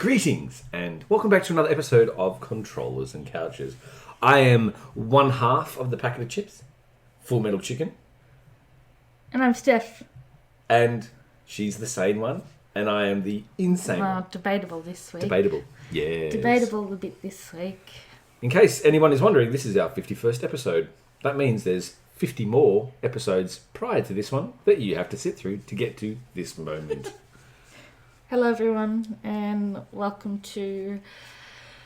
Greetings and welcome back to another episode of Controllers and Couches. I am one half of the packet of chips, FullMetalChicken. And I'm Steph. And she's the sane one, and I am the insane one. Debatable this week. Debatable, yes. Debatable a bit this week. In case anyone is wondering, this is our 51st episode. That means there's 50 more episodes prior to this one that you have to sit through to get to this moment. Hello everyone, and welcome to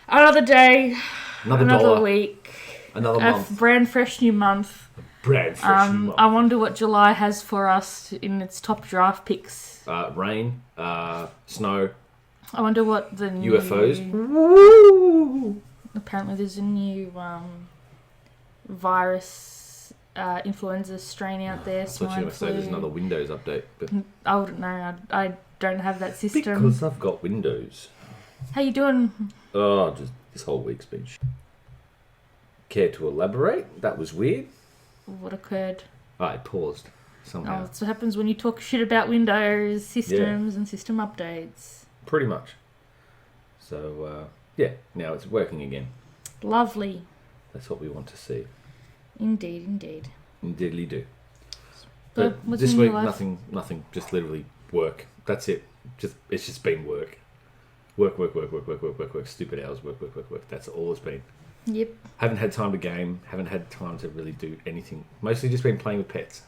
another day, another week, another month, brand fresh new month. Brand fresh new month. I wonder what July has for us in its top draft picks. Rain, snow. I wonder what the new UFOs. Woo! Apparently, there's a new virus, influenza strain out there. I thought you were going to say there's another Windows update, but I wouldn't know. I don't have that system. Because I've got Windows. How you doing? Oh, just this whole week's been Care to elaborate? That was weird. What occurred? I paused somehow. Oh, that's what happens when you talk shit about Windows systems and system updates. Pretty much. So, now it's working again. Lovely. That's what we want to see. Indeed. Indeedly do. But this week, nothing. Just literally work. That's it. It's just been work. Work. Stupid hours. Work. That's all it's been. Yep. Haven't had time to game. Haven't had time to really do anything. Mostly just been playing with pets.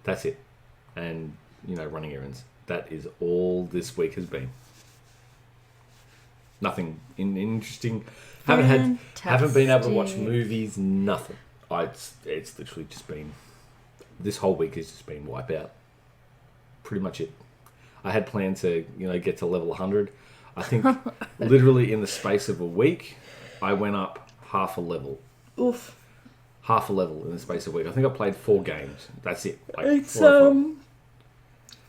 That's it. And, running errands. That is all this week has been. Nothing interesting. Haven't been able to watch movies. Nothing. It's literally just been... This whole week has just been Wipeout. Pretty much it. I had planned to, get to level 100. I think literally in the space of a week, I went up half a level. Oof. Half a level in the space of a week. I think I played 4 games. That's it. It's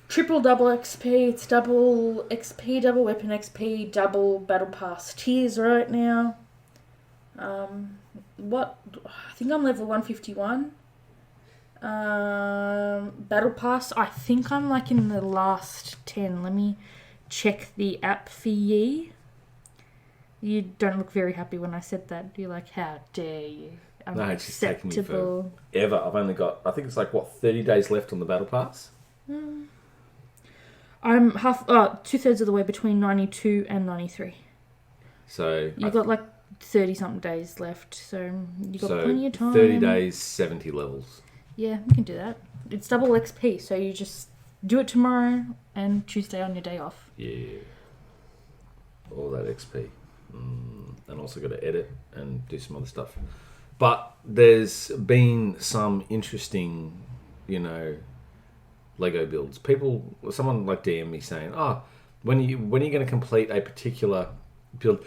triple double XP. It's double XP, double weapon XP, double battle pass tiers right now. I think I'm level 151. Battle pass, I think I'm in the last 10. Let me check the app for ye. You don't look very happy when I said that. You're like, how dare you? No, it's just taking me forever. I've only got, I think it's 30 days left on the battle pass. I'm 2/3 of the way between 92 and 93. So you got 30 something days left, so you got plenty of time. 30 days, 70 levels. Yeah, we can do that. It's double XP, so you just do it tomorrow and Tuesday on your day off. Yeah. All that XP. And also got to edit and do some other stuff. But there's been some interesting, Lego builds. Someone DM me saying, when are you going to complete a particular build?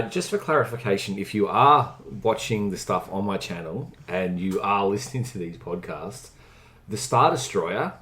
Just for clarification, if you are watching the stuff on my channel and you are listening to these podcasts, the Star Destroyer,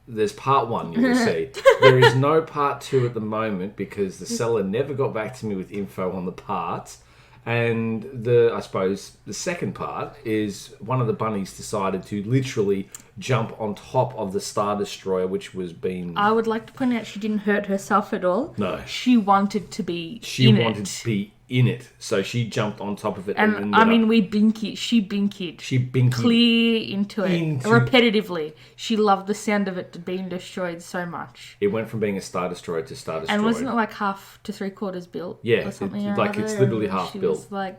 there's part 1 you will see. There is no part 2 at the moment because the seller never got back to me with info on the parts. And I suppose the second part is one of the bunnies decided to literally jump on top of the Star Destroyer, which was being... I would like to point out she didn't hurt herself at all. No. She wanted to be to be in it. So she jumped on top of it. And she binkied. She binkied. Clear into it. Repetitively. She loved the sound of it being destroyed so much. It went from being a Star Destroyer to Star Destroyer. And wasn't it half to 3/4 built? Yeah. Or something It's literally half built. She was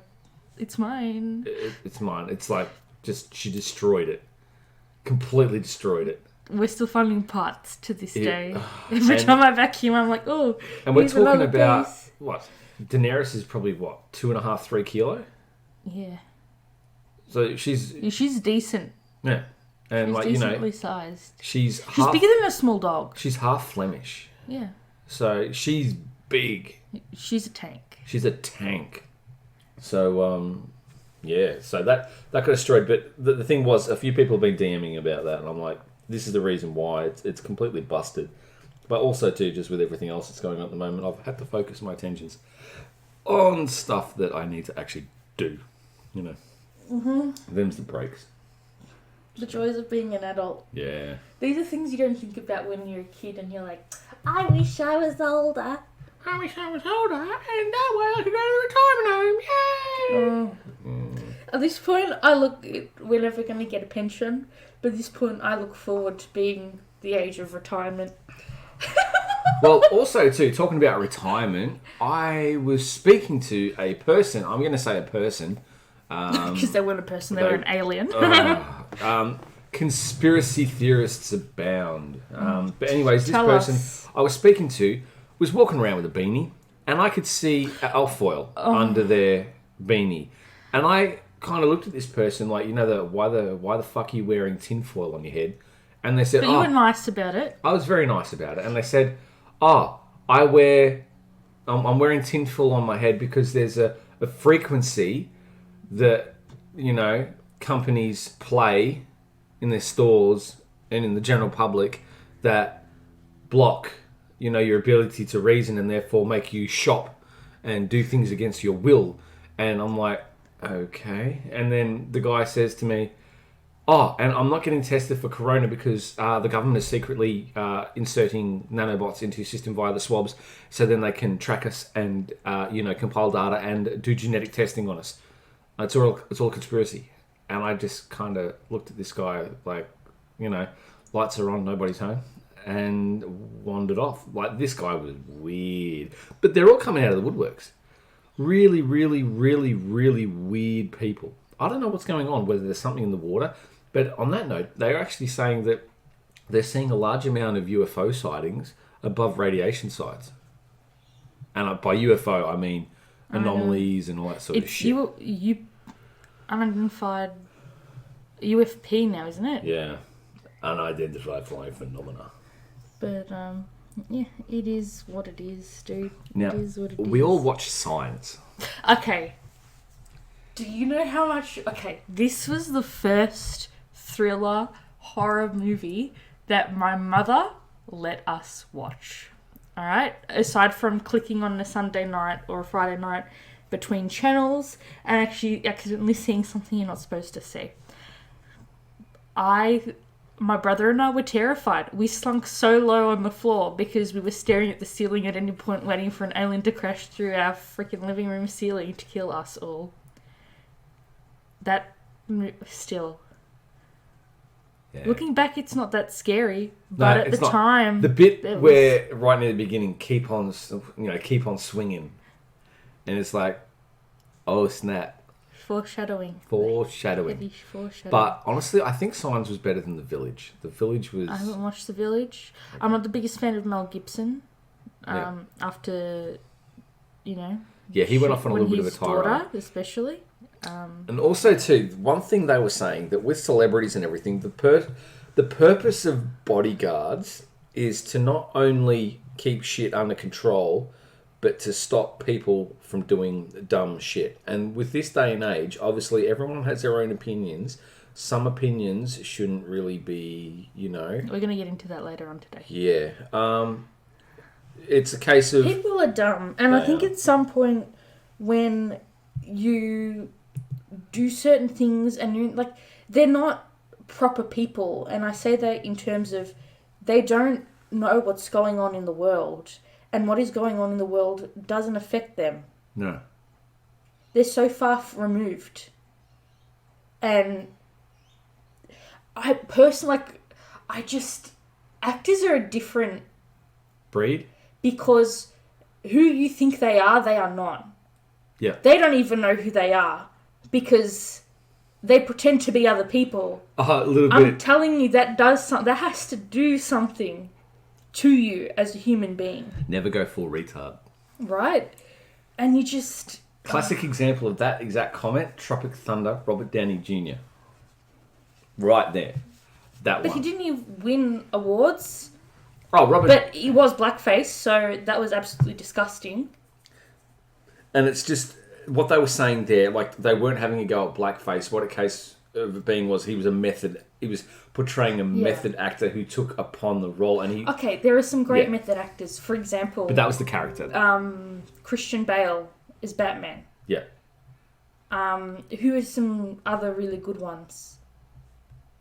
it's mine. It's mine. It's she destroyed it. Completely destroyed it. We're still finding parts to this day. Every time I vacuum, I'm like, oh. And we're talking about piece. What? Daenerys is probably 2.5, 3 kilo. Yeah. So she's decent. Yeah, and she's decently sized. She's bigger than a small dog. She's half Flemish. Yeah. So she's big. She's a tank. So so that got destroyed. But the thing was, a few people have been DMing about that, and I'm like, this is the reason why it's completely busted. But also too, just with everything else that's going on at the moment, I've had to focus my attentions on stuff that I need to actually do. Them's the breaks. The joys of being an adult. Yeah. These are things you don't think about when you're a kid and you're like, I wish I was older. I wish I was older, and that way I could go to the retirement home. Yay! At this point, we're never going to get a pension, but at this point, I look forward to being the age of retirement. Well, also, too, talking about retirement, I was speaking to a person. I'm going to say a person. Because they weren't a person, they were an alien. Conspiracy theorists abound. But anyways, this Tell person us. I was speaking to was walking around with a beanie, and I could see alfoil under their beanie. And I kind of looked at this person like, why the fuck are you wearing tinfoil on your head? And they said, But you were nice about it. I was very nice about it. And they said, I'm wearing tinfoil on my head because there's a frequency that, companies play in their stores and in the general public that block, your ability to reason and therefore make you shop and do things against your will. And I'm like, okay. And then the guy says to me, and I'm not getting tested for corona because the government is secretly inserting nanobots into your system via the swabs, so then they can track us and compile data and do genetic testing on us. It's all a conspiracy. And I just kind of looked at this guy like, lights are on, nobody's home, and wandered off. Like, this guy was weird, but they're all coming out of the woodworks. Really, really, really, really weird people. I don't know what's going on, whether there's something in the water. But on that note, they're actually saying that they're seeing a large amount of UFO sightings above radiation sites. And by UFO, I mean anomalies and all that sort of shit. You unidentified UFP now, isn't it? Yeah. Unidentified flying phenomena. But, yeah, it is what it is, dude. Now, it is what it is. we all watch Signs. Okay. Do you know how much... Okay, this was the first thriller horror movie that my mother let us watch. Alright? Aside from clicking on a Sunday night or a Friday night between channels and actually accidentally seeing something you're not supposed to see. My brother and I were terrified. We slunk so low on the floor because we were staring at the ceiling at any point waiting for an alien to crash through our freaking living room ceiling to kill us all. That still... Yeah. Looking back, it's not that scary, but at the time... The bit where, right near the beginning, keep on swinging. And it's like, oh, snap. Foreshadowing. Heavy foreshadowing. But honestly, I think Signs was better than The Village. The Village was... I haven't watched The Village. I'm not the biggest fan of Mel Gibson. After, Yeah, he went off on a little bit of a tirade. Daughter, especially. And also, too, one thing they were saying, that with celebrities and everything, the purpose of bodyguards is to not only keep shit under control, but to stop people from doing dumb shit. And with this day and age, obviously, everyone has their own opinions. Some opinions shouldn't really be, We're going to get into that later on today. Yeah. It's a case of... People are dumb. And I think at some point when you do certain things and you like, they're not proper people. And I say that in terms of they don't know what's going on in the world. And what is going on in the world doesn't affect them. No. They're so far removed. And I personally, actors are a different... breed? Because who you think they are not. Yeah. They don't even know who they are. Because they pretend to be other people. A little bit. I'm telling you, that has to do something to you as a human being. Never go full retard. Right? And you just... Classic example of that exact comment, Tropic Thunder, Robert Downey Jr. Right there. But he didn't even win awards. Oh, Robert... But he was blackface, so that was absolutely disgusting. And it's just... What they were saying there, like, they weren't having a go at blackface. What a case of it being was he was portraying a method actor who took upon the role, and he... Okay, there are some great method actors. For example... But that was the character. Christian Bale is Batman. Yeah. Who are some other really good ones?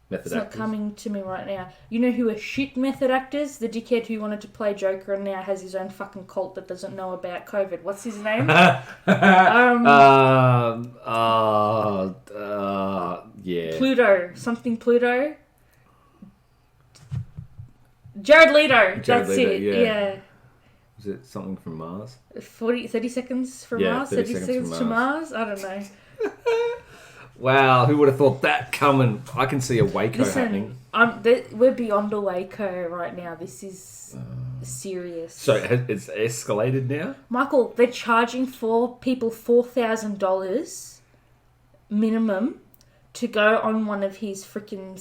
Method It's actors. not coming to me right now. You know who are shit method actors? The dickhead who wanted to play Joker and now has his own fucking cult that doesn't know about COVID. What's his name? Yeah. Pluto. Something Pluto. Jared Leto. That's Leto, it. yeah. Yeah. Was it something from Mars? 30 seconds from Yeah, Mars? 30 30 seconds seconds from to Mars? I don't know. Wow, who would have thought that coming? I can see a Waco happening. We're beyond a Waco right now. This is serious. So it's escalated now? Michael, they're charging people $4,000 minimum to go on one of his freaking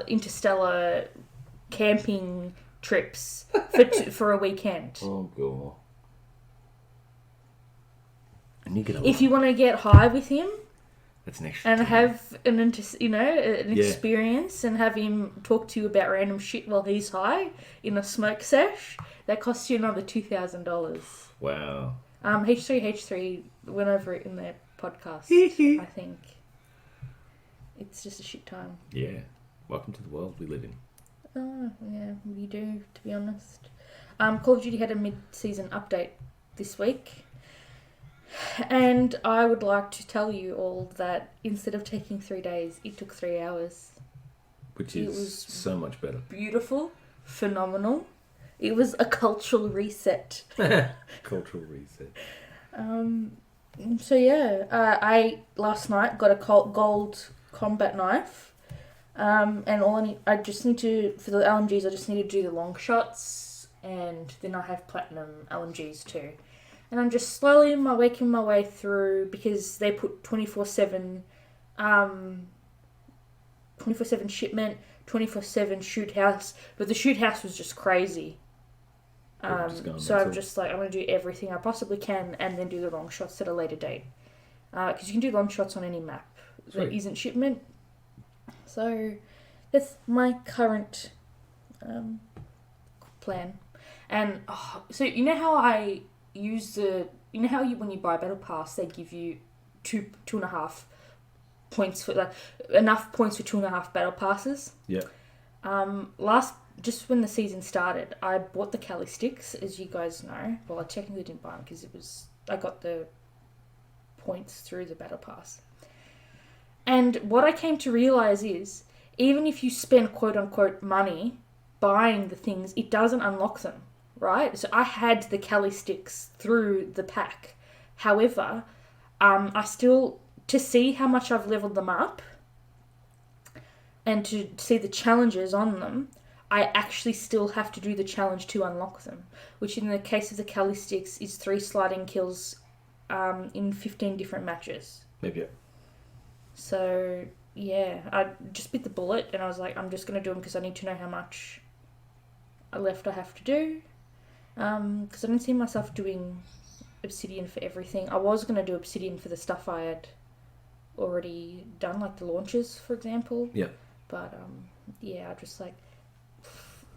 interstellar camping trips for a weekend. Oh, God. And you get If you want to get high with him, that's an extra. and have an Yeah. experience and have him talk to you about random shit while he's high in a smoke sesh, that costs you another $2,000. Wow. H3 went over it in their podcast, I think. It's just a shit time. Yeah. Welcome to the world we live in. Oh, yeah, we do, to be honest. Call of Duty had a mid-season update this week. And I would like to tell you all that instead of taking 3 days, it took 3 hours. Which It is was so much better. Beautiful, phenomenal. It was a cultural reset. Cultural reset. So yeah, I last night got a gold combat knife. And I just need to, for the LMGs, I just need to do the long shots, and then I have platinum LMGs too. And I'm just slowly making my way through because they put 24/7 shipment, 24/7 shoot house, but the shoot house was just crazy. So I'm just like, I'm going to do everything I possibly can and then do the long shots at a later date. Because you can do long shots on any map that isn't shipment. So that's my current plan. And so you know how I use when you buy Battle Pass, they give you two and a half points for enough points for 2.5 Battle Passes. Yeah. Just when the season started, I bought the Cali sticks, as you guys know. Well, I technically didn't buy them because I got the points through the Battle Pass. And what I came to realise is, even if you spend quote-unquote money buying the things, it doesn't unlock them, right? So I had the Cali sticks through the pack. However, I still, to see how much I've leveled them up and to see the challenges on them, I actually still have to do the challenge to unlock them, which in the case of the Cali sticks is 3 sliding kills in 15 different matches. Maybe. So, yeah, I just bit the bullet and I was like, I'm just going to do them because I need to know how much I have to do. Because I don't see myself doing obsidian for everything. I was going to do obsidian for the stuff I had already done, like the launches, for example. Yeah. But, yeah, I just like...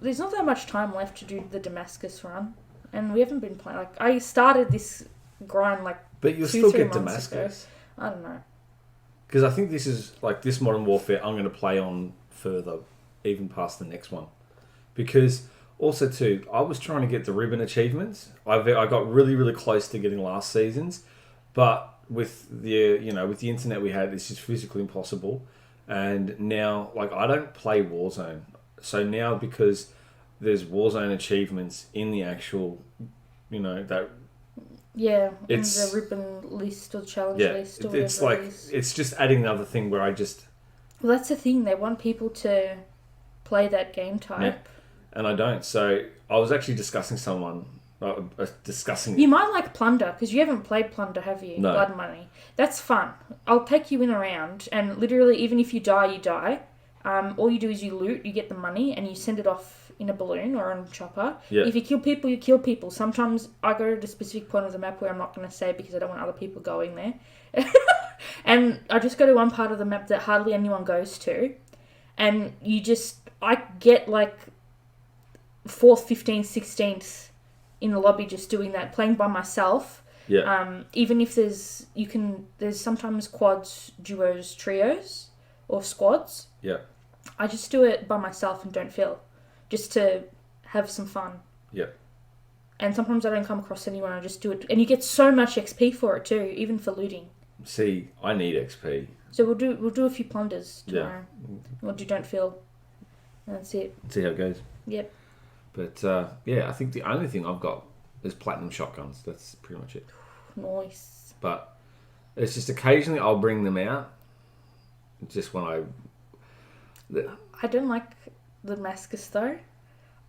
There's not that much time left to do the Damascus run. And we haven't been playing... Like, I started this grind, like, but you'll 2-3 still get months Damascus. ago. I don't know. Because I think this is, like, this Modern Warfare, I'm going to play on further, even past the next one. Because, also, too, I was trying to get the ribbon achievements. I got really, really close to getting last season's. But with the, with the internet we had, it's just physically impossible. And now, like, I don't play Warzone. So now, because there's Warzone achievements in the actual, that... Yeah, it's the ribbon list or challenge list or it's whatever like, it is. it's just adding another thing where I just... Well, that's the thing. They want people to play that game type. Yeah. And I don't. So I was actually discussing You might like Plunder, because you haven't played Plunder, have you? No. Blood Money. That's fun. I'll take you in a round, and literally, even if you die, you die. All you do is you loot, you get the money, and you send it off in a balloon or on a chopper. Yeah. If you kill people, you kill people. Sometimes I go to a specific point of the map where I'm not going to say because I don't want other people going there. And I just go to one part of the map that hardly anyone goes to. And I get like 4th, 15th, 16th in the lobby just doing that, playing by myself. Yeah. Even if there's sometimes quads, duos, trios, or squads. Yeah. I just do it by myself and don't fill. Just to have some fun. Yep. And sometimes I don't come across anyone, I just do it. And you get so much XP for it too, even for looting. See, I need XP. So we'll do a few plunders tomorrow. Yeah. We'll do don't fill. And that's it. See how it goes. Yep. But I think the only thing I've got is platinum shotguns. That's pretty much it. Nice. But it's just occasionally I'll bring them out. Just when I don't like the Damascus though.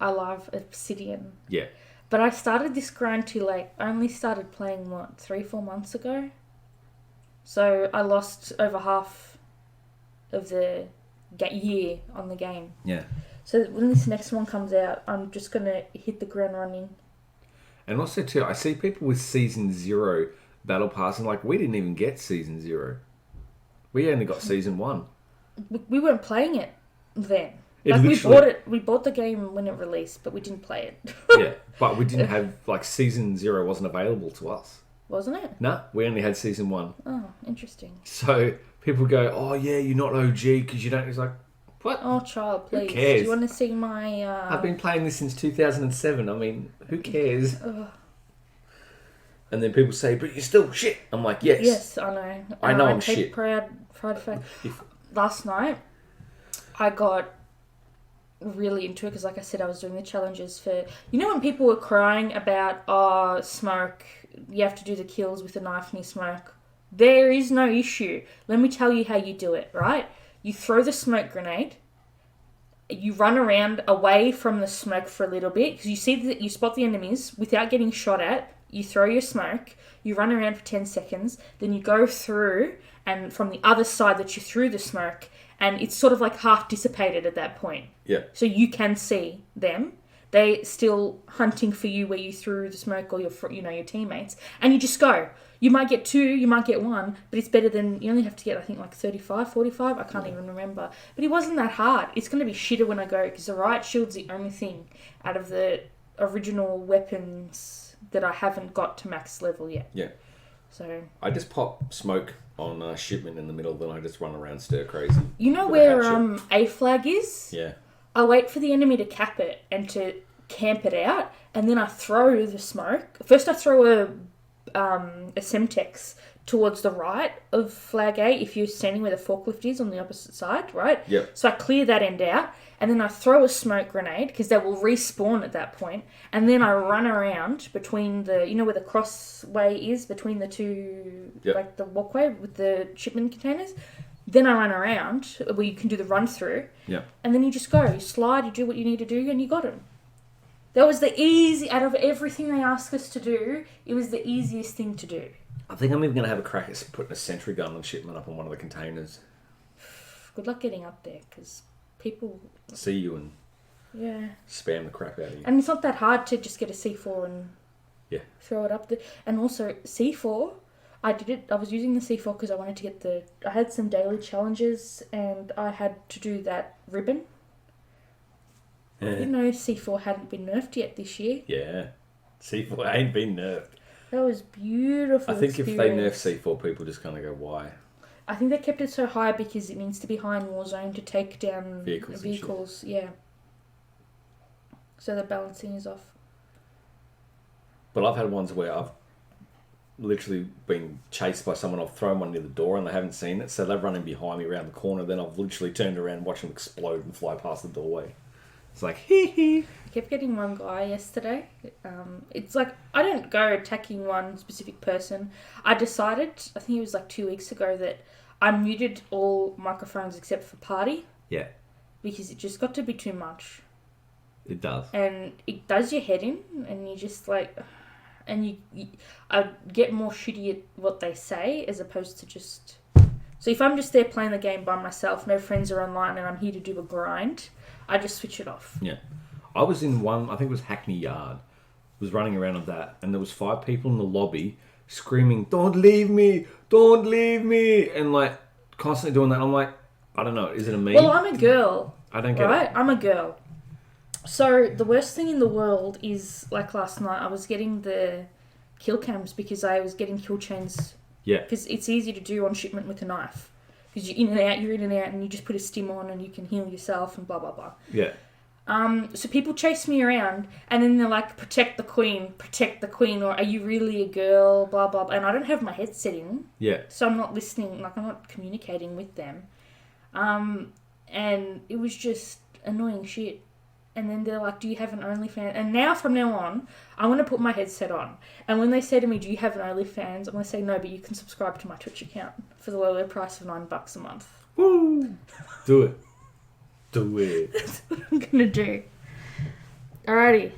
I love Obsidian. Yeah. But I started this grind too late. I only started playing, 3-4 months ago? So I lost over half of the year on the game. Yeah. So when this next one comes out, I'm just going to hit the ground running. And also too, I see people with Season 0 Battle Pass and we didn't even get Season 0. We only got Season 1. We weren't playing it then. We bought the game when it released, but we didn't play it. Yeah, but we didn't have, Season 0 wasn't available to us. Wasn't it? No, we only had Season 1. Oh, interesting. So people go, oh yeah, you're not OG because you don't... It's like, what? Oh, child, please. Who cares? Do you want to see my... I've been playing this since 2007. I mean, who cares? And then people say, but you're still shit. I'm like, yes. Yes, I know. I know I'm take shit. Pride fact. Last night, I got really into it because, like I said, I was doing the challenges for... You know when people were crying about, smoke, you have to do the kills with a knife and you smoke? There is no issue. Let me tell you how you do it, right? You throw the smoke grenade, you run around away from the smoke for a little bit, because you spot the enemies without getting shot at, you throw your smoke, you run around for 10 seconds, then you go through, and from the other side that you threw the smoke, and it's sort of half dissipated at that point. Yeah. So you can see them. They're still hunting for you where you threw the smoke or your teammates, and you just go. You might get 2, you might get 1, but it's better than... You only have to get, I think, 35, 45. I can't even remember. But it wasn't that hard. It's going to be shitter when I go, because the riot shield's the only thing out of the original weapons that I haven't got to max level yet. Yeah. So... I just pop smoke on a shipment in the middle, then I just run around stir crazy. You know where A flag is? Yeah. I wait for the enemy to cap it and to camp it out, and then I throw the smoke. First I throw a Semtex towards the right of flag A if you're standing where the forklift is on the opposite side, right? Yep. So I clear that end out, and then I throw a smoke grenade because they will respawn at that point, and then I run around between the, where the crossway is between the two, yep. The walkway with the shipment containers. Then I run around where you can do the run through, and then you just go, you slide, you do what you need to do, and you got him. That was the easy, out of everything they asked us to do, it was the easiest thing to do. I think I'm even going to have a crack at putting a sentry gun and shipment up on one of the containers. Good luck getting up there, because people... See you and spam the crap out of you. And it's not that hard to just get a C4 and throw it up there. And also, C4, I was using the C4 because I wanted to get I had some daily challenges, and I had to do that ribbon. I didn't know C4 hadn't been nerfed yet this year. Yeah. C4 ain't been nerfed. That was beautiful. I think if they nerf C4, people just kind of go, why? I think they kept it so high because it needs to be high in Warzone to take down vehicles. Yeah. So the balancing is off. But I've had ones where I've literally been chased by someone, I've thrown one near the door and they haven't seen it, so they're running behind me around the corner, then I've literally turned around and watched them explode and fly past the doorway. It's like, hee hee. I kept getting one guy yesterday. It's like, I don't go attacking one specific person. I decided, I think it was 2 weeks ago, that I muted all microphones except for party. Yeah. Because it just got to be too much. It does. And it does your head in, and you just and I get more shitty at what they say as opposed to just... So if I'm just there playing the game by myself, no friends are online, and I'm here to do a grind, I just switch it off. Yeah. I was in one, I think it was Hackney Yard, was running around on that, and there was 5 people in the lobby screaming, don't leave me, and constantly doing that. I'm like, I don't know, is it a me? Well, I'm a girl. I don't get it. I'm a girl. So the worst thing in the world is, last night, I was getting the kill cams because I was getting kill chains. Yeah. Because it's easy to do on shipment with a knife. because you're in and out, and you just put a stim on and you can heal yourself and blah, blah, blah. Yeah. So people chase me around, and then they're like, protect the queen, or are you really a girl, blah, blah, blah. And I don't have my headset in. Yeah. So I'm not listening, like I'm not communicating with them. And it was just annoying shit. And then they're like, do you have an OnlyFans? And now, from now on, I'm going to put my headset on. And when they say to me, do you have an OnlyFans? I'm going to say, no, but you can subscribe to my Twitch account for the low price of $9 a month. Woo! Do it. Do it. That's what I'm going to do. Alrighty.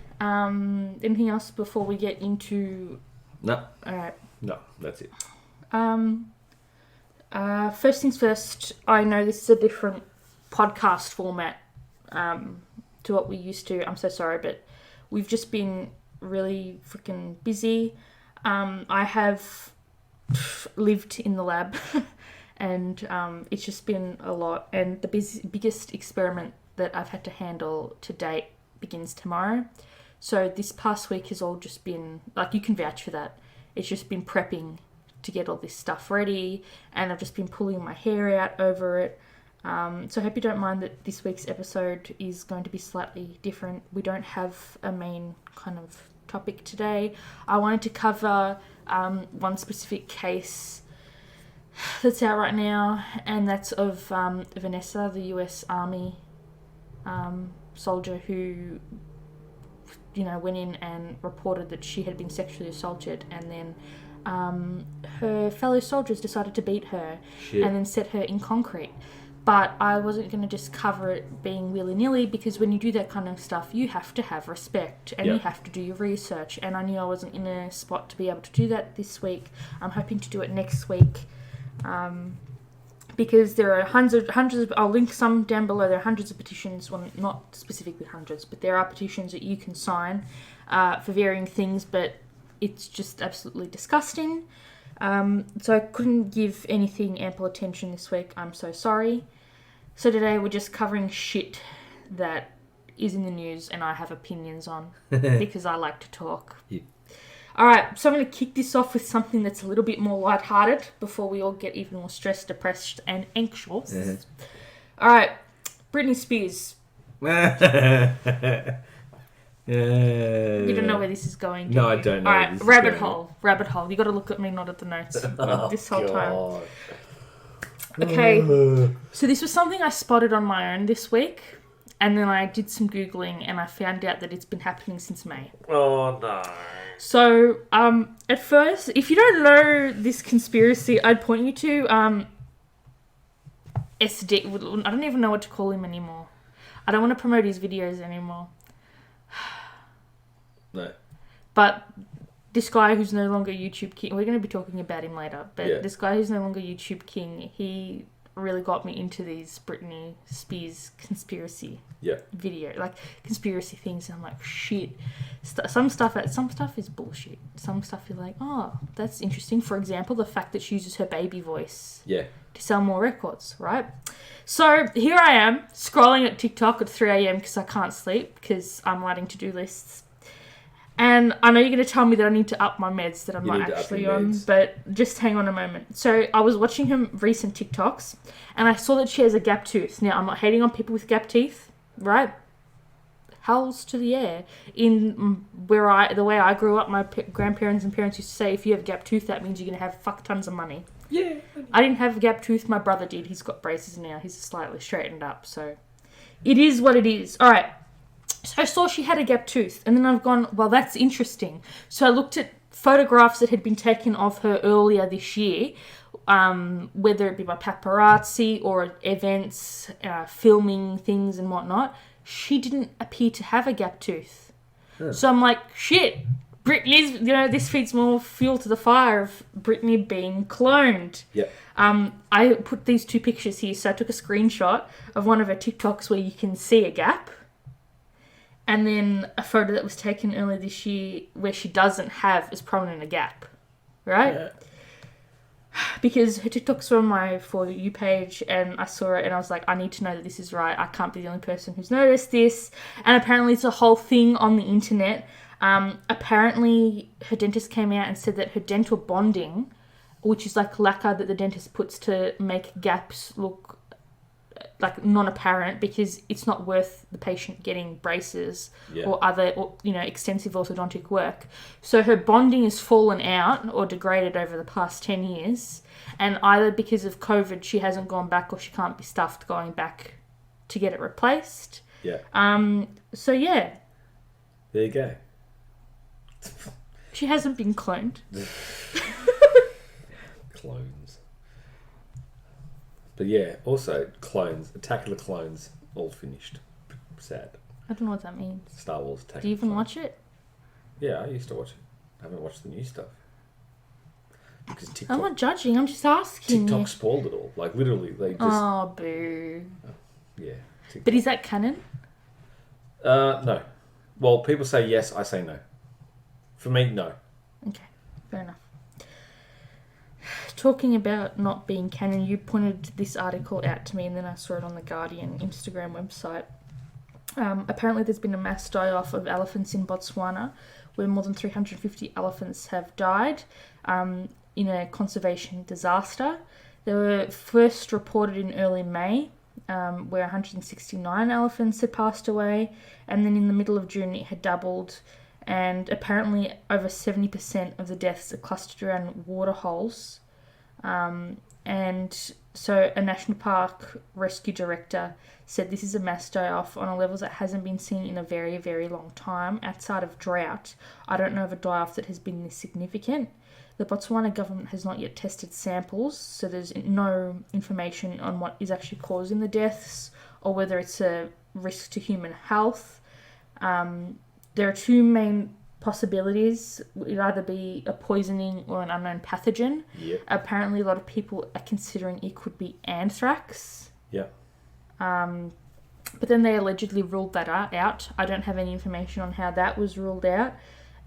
Anything else before we get into... No. Alright. No, that's it. First things first, I know this is a different podcast format to what we used to. I'm so sorry, but we've just been really freaking busy. I have lived in the lab and it's just been a lot. And the biggest experiment that I've had to handle to date begins tomorrow. So this past week has all just been, like, you can vouch for that. It's just been prepping to get all this stuff ready, and I've just been pulling my hair out over it. So I hope you don't mind that this week's episode is going to be slightly different. We don't have a main kind of topic today. I wanted to cover one specific case that's out right now, and that's of Vanessa, the US Army soldier who, went in and reported that she had been sexually assaulted, and then her fellow soldiers decided to beat her. Shit. And then set her in concrete. But I wasn't going to just cover it being willy-nilly, because when you do that kind of stuff, you have to have respect and you have to do your research. And I knew I wasn't in a spot to be able to do that this week. I'm hoping to do it next week, because there are hundreds of, I'll link some down below, there are hundreds of petitions, well, not specifically hundreds, but there are petitions that you can sign for varying things, but it's just absolutely disgusting. So I couldn't give anything ample attention this week. I'm so sorry. So today we're just covering shit that is in the news and I have opinions on because I like to talk. Yeah. Alright, so I'm going to kick this off with something that's a little bit more lighthearted before we all get even more stressed, depressed and anxious. Alright, Britney Spears. You don't know where this is going, do No, you? I don't know. Alright, rabbit hole. You got to look at me, not at the notes this whole time. Okay, so this was something I spotted on my own this week, and then I did some Googling and I found out that it's been happening since May. Oh, no. So, at first, if you don't know this conspiracy, I'd point you to SD. I don't even know what to call him anymore. I don't want to promote his videos anymore. No. But this guy who's no longer YouTube king, we're going to be talking about him later, but this guy who's no longer YouTube king, he really got me into these Britney Spears conspiracy video, like conspiracy things, and I'm like, shit. Some stuff is bullshit. Some stuff you're like, oh, that's interesting. For example, the fact that she uses her baby voice to sell more records, right? So here I am scrolling at TikTok at 3 a.m. because I can't sleep because I'm writing to-do lists. And I know you're going to tell me that I need to up my meds that I'm not actually on, but just hang on a moment. So I was watching her recent TikToks, and I saw that she has a gap tooth. Now, I'm not hating on people with gap teeth, right? Hells to the air. In the way I grew up, my grandparents and parents used to say, if you have a gap tooth, that means you're going to have fuck tons of money. Yeah. I didn't have a gap tooth. My brother did. He's got braces now. He's slightly straightened up. So it is what it is. All right. So I saw she had a gap tooth, and then I've gone, well, that's interesting. So I looked at photographs that had been taken of her earlier this year, whether it be by paparazzi or at events, filming things and whatnot. She didn't appear to have a gap tooth. Yeah. So I'm like, shit, Britney's, this feeds more fuel to the fire of Britney being cloned. Yeah. I put these two pictures here. So I took a screenshot of one of her TikToks where you can see a gap. And then a photo that was taken earlier this year where she doesn't have as prominent a gap, right? Yeah. Because her TikToks were on my For You page, and I saw it and I was like, I need to know that this is right. I can't be the only person who's noticed this. And apparently it's a whole thing on the internet. Apparently her dentist came out and said that her dental bonding which is like lacquer that the dentist puts to make gaps look like non-apparent, because it's not worth the patient getting braces or other, extensive orthodontic work. So her bonding has fallen out or degraded over the past 10 years, and either because of COVID she hasn't gone back, or she can't be stuffed going back to get it replaced. So yeah, there you go. She hasn't been cloned. Clones. But yeah, also clones. Attack of the Clones, all finished. Sad. I don't know what that means. Star Wars Attack. Do you even watch it? Yeah, I used to watch it. I haven't watched the new stuff. Because TikTok, I'm not judging, I'm just asking. TikTok spoiled it all. Like literally, they just. Oh, boo. Yeah. TikTok. But is that canon? No. Well, people say yes, I say no. For me, no. Okay, fair enough. Talking about not being canon, you pointed this article out to me, and then I saw it on the Guardian Instagram website. Apparently there's been a mass die-off of elephants in Botswana, where more than 350 elephants have died in a conservation disaster. They were first reported in early May, where 169 elephants had passed away, and then in the middle of June it had doubled, and apparently over 70% of the deaths are clustered around water holes. And so a national park rescue director said this is a mass die-off on a level that hasn't been seen in a very, very long time. Outside of drought, I don't know of a die-off that has been this significant. The Botswana government has not yet tested samples, so there's no information on what is actually causing the deaths or whether it's a risk to human health. There are two main possibilities. It would either be a poisoning or an unknown pathogen. Yep. Apparently a lot of people are considering it could be anthrax. Yeah. But then they allegedly ruled that out. I don't have any information on how that was ruled out.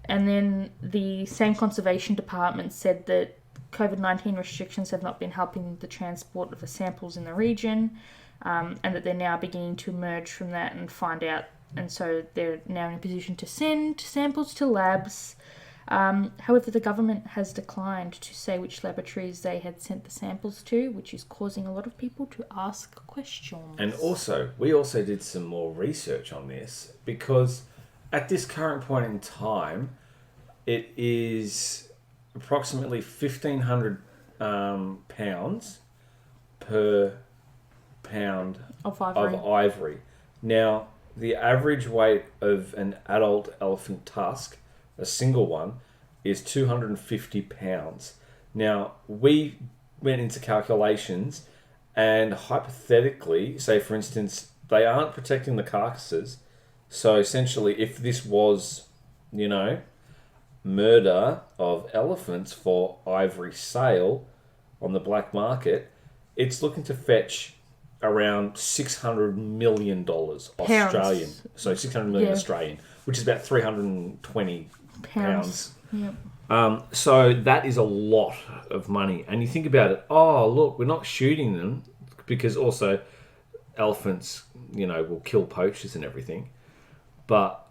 And then the same conservation department said that COVID-19 restrictions have not been helping the transport of the samples in the region, and that they're now beginning to emerge from that and find out. And so they're now in a position to send samples to labs. However, the government has declined to say which laboratories they had sent the samples to, which is causing a lot of people to ask questions. And also, we also did some more research on this, because at this current point in time, it is approximately 1,500 pounds per pound of ivory. Now, the average weight of an adult elephant tusk, a single one, is 250 pounds. Now, we went into calculations, and hypothetically, say for instance, they aren't protecting the carcasses. So essentially, if this was, murder of elephants for ivory sale on the black market, it's looking to fetch around $600 million Australian. So 600 million Australian, which is about 320 pounds. Yep. So that is a lot of money. And you think about it, oh, look, we're not shooting them, because also elephants, will kill poachers and everything. But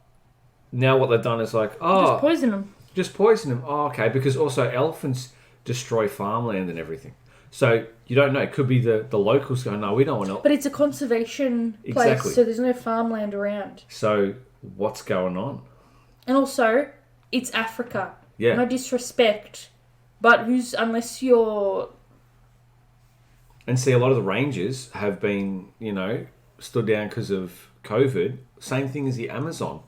now what they've done is like, just poison them. Just poison them. Oh, okay. Because also elephants destroy farmland and everything. So you don't know. It could be the locals going, no, we don't want to. But it's a conservation place, Exactly. so there's no farmland around. So what's going on? And also, it's Africa. Yeah. No disrespect, but unless you're... And see, a lot of the rangers have been, stood down because of COVID. Same thing as the Amazon.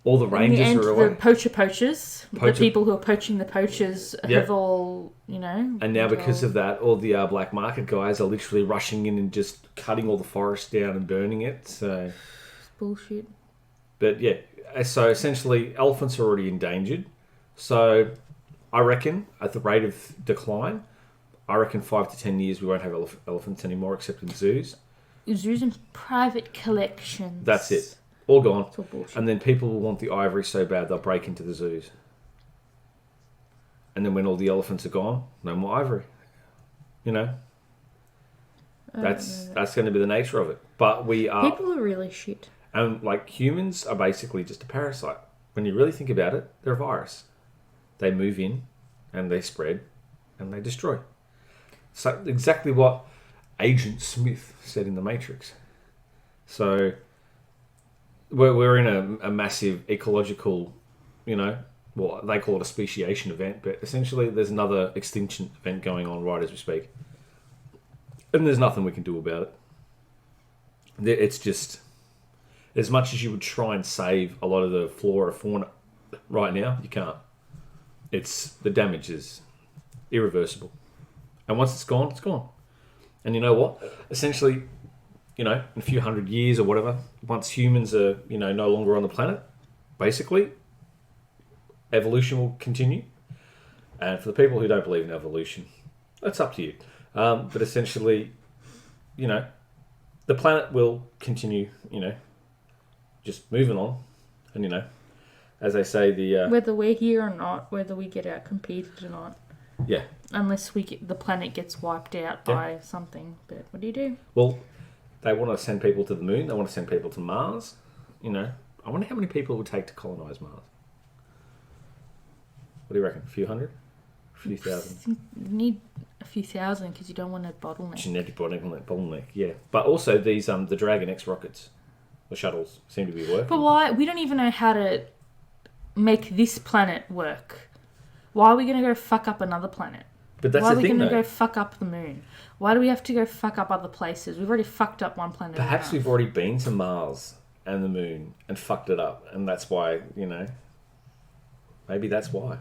All the rangers are away. The poachers, the people who are poaching the poachers have all, And now because of that, all the black market guys are literally rushing in and just cutting all the forest down and burning it. So it's bullshit. But yeah, so essentially elephants are already endangered. So I reckon at the rate of decline, 5 to 10 years we won't have elephants anymore except in zoos. Zoos and private collections. That's it. All gone. It's all bullshit. And then people will want the ivory so bad they'll break into the zoos. And then when all the elephants are gone, no more ivory. That's going to be the nature of it. But we are... People are really shit. And humans are basically just a parasite. When you really think about it, they're a virus. They move in and they spread. and they destroy. So exactly what Agent Smith said in The Matrix. So we're in a massive ecological, well, they call it a speciation event, but essentially there's another extinction event going on right as we speak. And there's nothing we can do about it. It's just, as much as you would try and save a lot of the flora, fauna right now, you can't. The damage is irreversible. And once it's gone, it's gone. And you know what? Essentially, in a few hundred years or whatever, once humans are, no longer on the planet, basically, evolution will continue. And for the people who don't believe in evolution, that's up to you. But essentially, the planet will continue, just moving on. And, as they say, whether we're here or not, whether we get out-competed or not. Yeah. Unless the planet gets wiped out by something. But what do you do? Well, they want to send people to the moon. They want to send people to Mars. I wonder how many people it would take to colonise Mars. What do you reckon? A few hundred? A few thousand? You need a few thousand because you don't want a bottleneck. Genetic bottleneck, yeah. But also these the Dragon X rockets, the shuttles, seem to be working. But why? We don't even know how to make this planet work. Why are we going to go fuck up another planet? But that's Why are the we thing, going to though. go fuck up the moon? Why do we have to go fuck up other places? We've already fucked up one planet. Perhaps we've already been to Mars and the moon and fucked it up, and that's why, maybe that's why.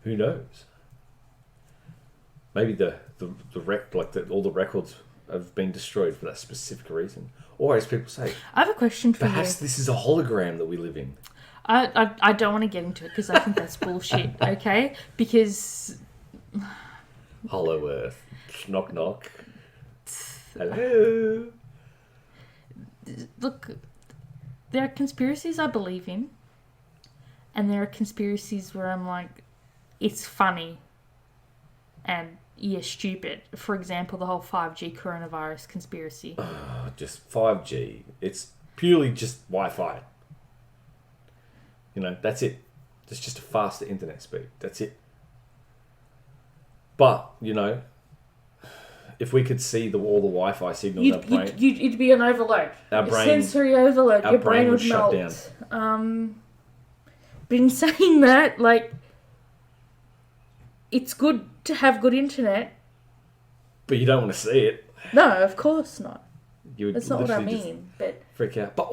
Who knows? Maybe the all the records have been destroyed for that specific reason. Or as people say, I have a question for perhaps you. this is a hologram that we live in. I don't want to get into it because I think that's bullshit, okay? Because... Hollow Earth. Knock, knock. Hello. Look, there are conspiracies I believe in, and there are conspiracies where I'm like, it's funny and stupid. For example, the whole 5G coronavirus conspiracy. Just 5G. It's purely just Wi-Fi. That's it. It's just a faster internet speed. That's it. But, if we could see all the Wi-Fi signals, You'd be an overload. Sensory overload. Your brain would melt. Shut down. But in saying that, it's good to have good internet. But you don't want to see it. No, of course not. That's not what I mean. But freak out. But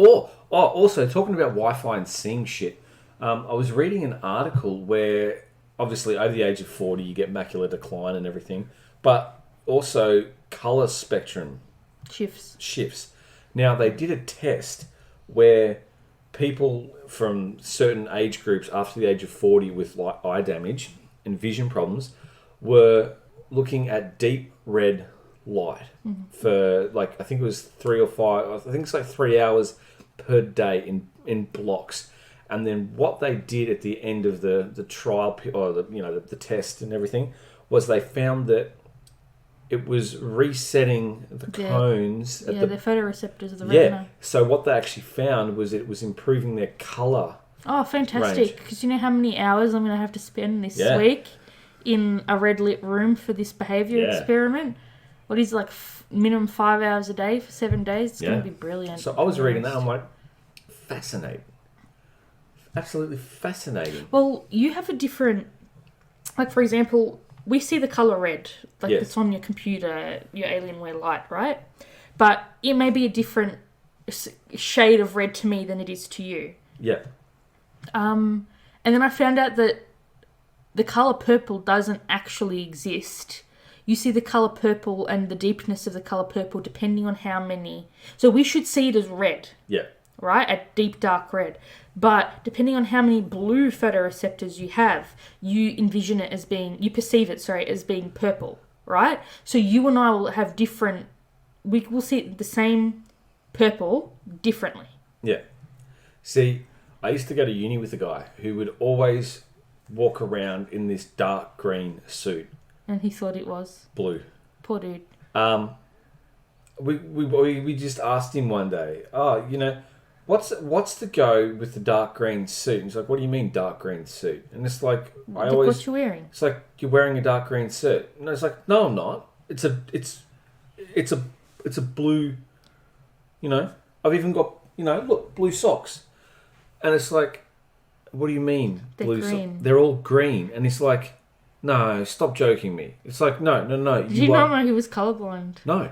also talking about Wi-Fi and seeing shit. I was reading an article where obviously over the age of 40 you get macular decline and everything, but also color spectrum shifts. Now they did a test where people from certain age groups after the age of 40 with eye damage and vision problems were looking at deep red light for I think it was 3 or 5. I think it's 3 hours per day in blocks. And then what they did at the end of the trial or the test and everything was they found that it was resetting the cones. The photoreceptors of the retina. Yeah. So what they actually found was it was improving their colour. Oh, fantastic! Because you know how many hours I'm going to have to spend this week in a red lit room for this behaviour experiment. What is minimum 5 hours a day for 7 days? It's going to be brilliant. So I was reading that. I'm like, fascinating. Absolutely fascinating. Well, you have a different... for example, we see the colour red. It's on your computer, your Alienware light, right? But it may be a different shade of red to me than it is to you. Yeah. And then I found out that the colour purple doesn't actually exist. You see the colour purple and the deepness of the colour purple depending on how many... So we should see it as red. Yeah. Right? A deep, dark red. But depending on how many blue photoreceptors you have, you envision it as being... You perceive it, as being purple. Right? So you and I will have different... We will see the same purple differently. Yeah. See, I used to go to uni with a guy who would always walk around in this dark green suit. And he thought it was... blue. Poor dude. We just asked him one day, what's the go with the dark green suit? And he's like, what do you mean dark green suit? And it's like, What you wearing? It's like, you're wearing a dark green suit. And it's like, no, I'm not. It's a blue, I've even got, look, blue socks. And it's like, what do you mean? They're blue green. They're all green. And it's like, no, stop joking me. It's like, no. Did you not know he was colourblind? No.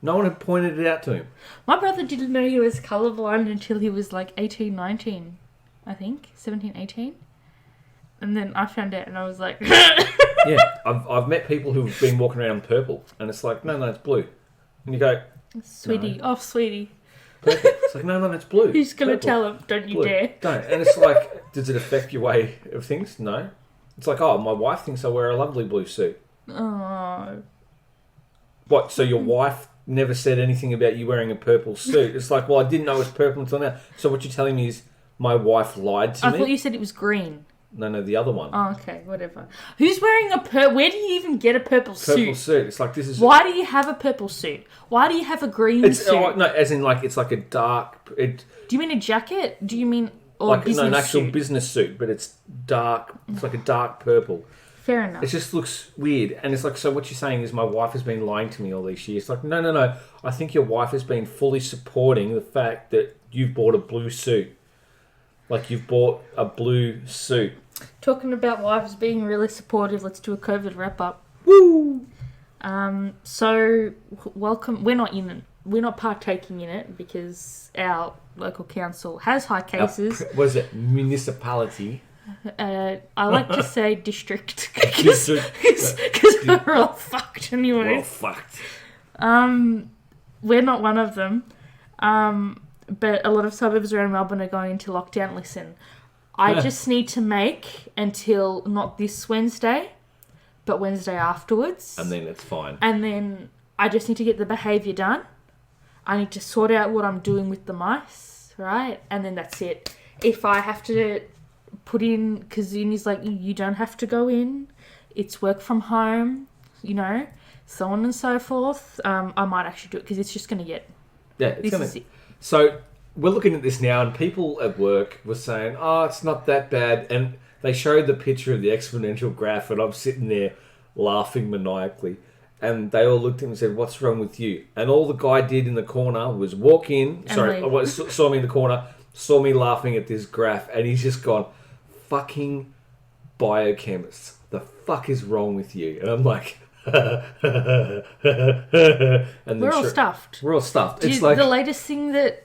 No one had pointed it out to him. My brother didn't know he was colourblind until he was like 18, 19, I think. 17, 18. And then I found out and I was like... Yeah, I've met people who've been walking around purple. And it's like, no, it's blue. And you go... Sweetie, no. Sweetie. Perfect. It's like, no, that's blue. Who's going to tell him? Don't you blue. dare. Don't. And it's like, does it affect your way of things? No. It's like, oh, my wife thinks I wear a lovely blue suit. Oh. What, so your wife never said anything about you wearing a purple suit? It's like, well, I didn't know it was purple until now. So what you're telling me is my wife lied to me? I thought you said it was green. No, the other one. Oh, okay, whatever. Who's wearing a where do you even get a purple suit? Purple suit. It's like, this is... Why do you have a purple suit? Why do you have a green suit? No, as in, like, it's like a dark... Do you mean a jacket? Do you mean... Or like, business an actual suit? business suit, but it's dark. It's like a dark purple. Fair enough. It just looks weird. And it's like, so what you're saying is my wife has been lying to me all these years. Like, no. I think your wife has been fully supporting the fact that you've bought a blue suit. Like, you've bought a blue suit. Talking about wives being really supportive, let's do a COVID wrap-up. Woo! So, welcome. We're not partaking in it because our local council has high cases. What is it? Municipality. I like to say district because we're all fucked anyway. We're all fucked. We're not one of them. But a lot of suburbs around Melbourne are going into lockdown. Listen, I just need to make until not this Wednesday, but Wednesday afterwards. And then it's fine. And then I just need to get the behaviour done. I need to sort out what I'm doing with the mice, right? And then that's it. If I have to put in, because Uni's like, you don't have to go in. It's work from home, so on and so forth. I might actually do it because it's just going to get... Yeah, it's going to... So we're looking at this now and people at work were saying, oh, it's not that bad. And they showed the picture of the exponential graph and I'm sitting there laughing maniacally. And they all looked at me and said, what's wrong with you? And all the guy did in the corner was walk in. Saw me in the corner, saw me laughing at this graph. And he's just gone, fucking biochemists. The fuck is wrong with you? And I'm like... and we're all stuffed. We're all stuffed. It's like the latest thing that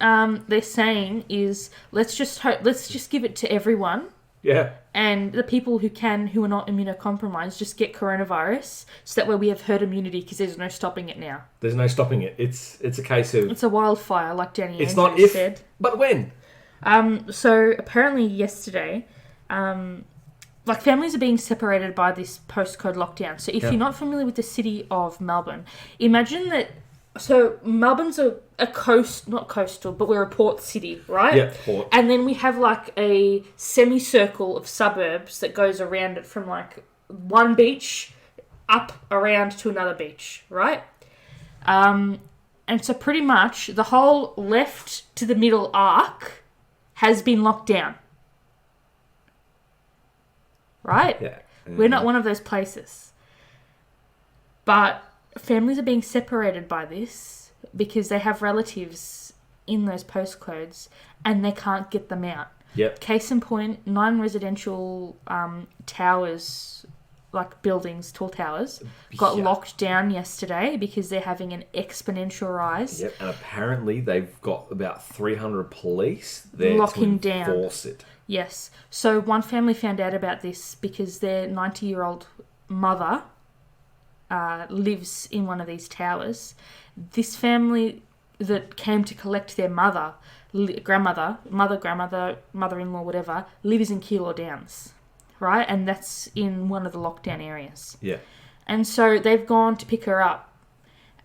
they're saying is let's just give it to everyone. Yeah. And the people who are not immunocompromised just get coronavirus, so that way we have herd immunity because there's no stopping it now. There's no stopping it. It's a case of it's a wildfire, like Danny It's Andrews not if, said. But when? So apparently yesterday, like families are being separated by this postcode lockdown. So if you're not familiar with the city of Melbourne, imagine that. So Melbourne's a not coastal, but we're a port city, right? Yeah, port. And then we have like a semicircle of suburbs that goes around it from like one beach up around to another beach, right? And so pretty much the whole left to the middle arc has been locked down. Right? Yeah. We're not one of those places. But families are being separated by this because they have relatives in those postcodes and they can't get them out. Yep. Case in point, 9 residential towers, like buildings, tall towers, got locked down yesterday because they're having an exponential rise. Yep, and apparently they've got about 300 police there locking to down. Enforce it. Yes. So one family found out about this because their 90-year-old mother lives in one of these towers. This family that came to collect their mother-in-law, whatever, lives in Keilor Downs, right? And that's in one of the lockdown areas. Yeah. And so they've gone to pick her up.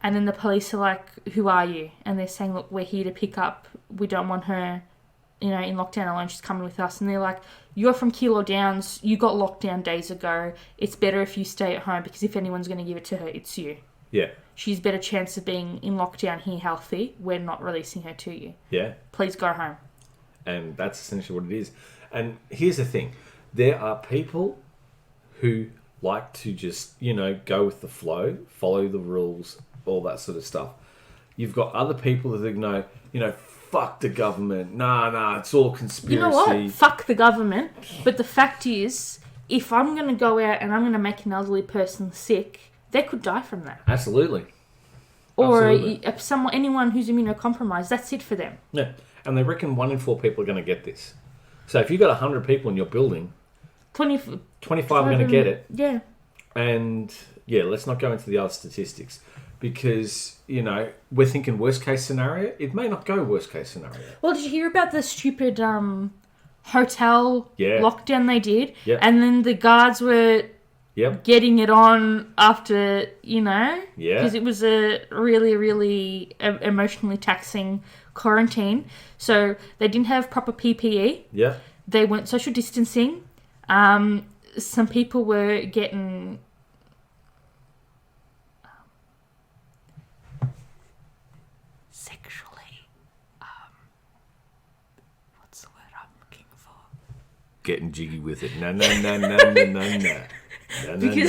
And then the police are like, who are you? And they're saying, look, we're here to pick up. We don't want her... in lockdown alone, she's coming with us. And they're like, you're from Keilor Downs, you got locked down days ago. It's better if you stay at home because if anyone's going to give it to her, it's you. Yeah. She's better chance of being in lockdown here healthy. We're not releasing her to you. Yeah. Please go home. And that's essentially what it is. And here's the thing. There are people who like to just, go with the flow, follow the rules, all that sort of stuff. You've got other people that know, fuck the government. Nah, it's all conspiracy. You know what? Fuck the government. But the fact is, if I'm going to go out and I'm going to make an elderly person sick, they could die from that. Absolutely. Or anyone who's immunocompromised, that's it for them. Yeah. And they reckon 1 in 4 people are going to get this. So if you've got 100 people in your building, 25 are going to get it. Yeah. And, let's not go into the other statistics. Because, we're thinking worst case scenario. It may not go worst case scenario. Well, did you hear about the stupid hotel lockdown they did? Yep. And then the guards were getting it on after, because it was a really, really emotionally taxing quarantine. So they didn't have proper PPE. Yeah. They weren't social distancing. Some people were getting... Getting jiggy with it. No. Because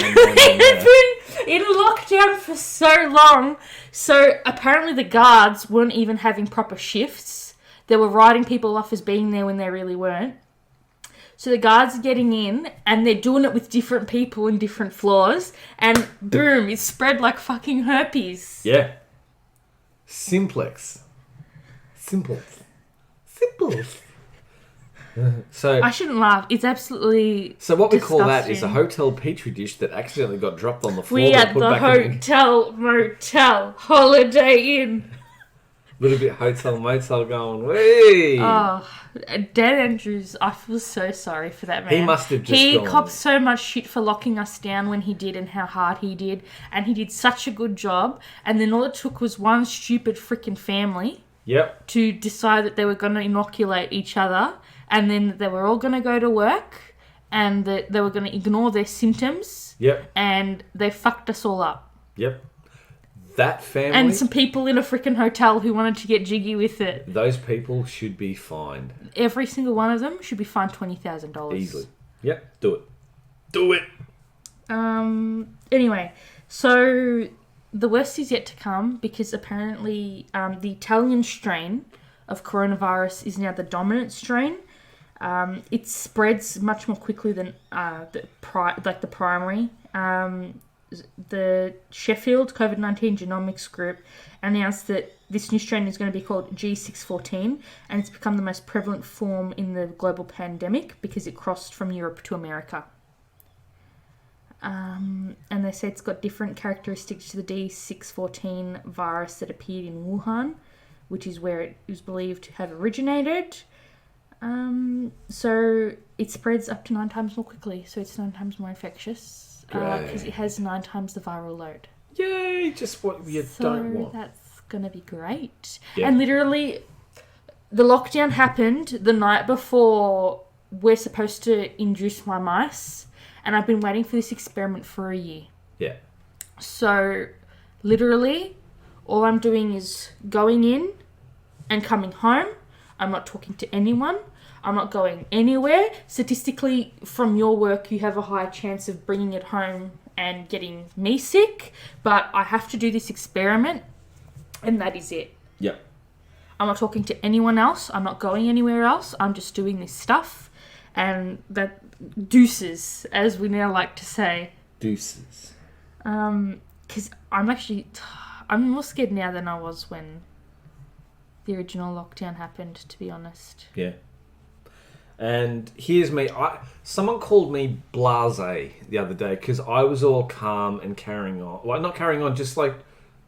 they've been in lockdown for so long. So apparently the guards weren't even having proper shifts. They were writing people off as being there when they really weren't. So the guards are getting in and they're doing it with different people in different floors. And boom, it spread like fucking herpes. Yeah. Simplex. Simple. So I shouldn't laugh. It's absolutely So what we disgusting. call that is a hotel petri dish that accidentally got dropped on the floor. We at the hotel, motel, Holiday Inn. Little bit hotel, motel going, wee! Oh, Dan Andrews, I feel so sorry for that man. He must have just gone. copped so much shit for locking us down when he did and how hard he did. And he did such a good job. And then all it took was one stupid freaking family to decide that they were going to inoculate each other. And then they were all going to go to work and that they were going to ignore their symptoms. Yep. And they fucked us all up. Yep. That family... And some people in a freaking hotel who wanted to get jiggy with it. Those people should be fined. Every single one of them should be fined $20,000. Easily. Yep. Do it. Anyway, so the worst is yet to come because apparently the Italian strain of coronavirus is now the dominant strain. It spreads much more quickly than the primary. The Sheffield COVID-19 Genomics Group announced that this new strain is going to be called G614 and it's become the most prevalent form in the global pandemic because it crossed from Europe to America. And they say it's got different characteristics to the D614 virus that appeared in Wuhan, which is where it was believed to have originated. So it spreads up to 9 times more quickly, so it's 9 times more infectious. Because it has 9 times the viral load. Yay! Just what you don't want. So that's going to be great. Yeah. And literally, the lockdown happened the night before we're supposed to induce my mice. And I've been waiting for this experiment for a year. Yeah. So, literally, all I'm doing is going in and coming home. I'm not talking to anyone. I'm not going anywhere. Statistically, from your work, you have a higher chance of bringing it home and getting me sick. But I have to do this experiment, and that is it. Yep. I'm not talking to anyone else. I'm not going anywhere else. I'm just doing this stuff. And that deuces, as we now like to say. Deuces. Because I'm more scared now than I was when the original lockdown happened, to be honest. Yeah. And here's me. Someone called me blasé the other day because I was all calm and carrying on. Like, not carrying on, just like,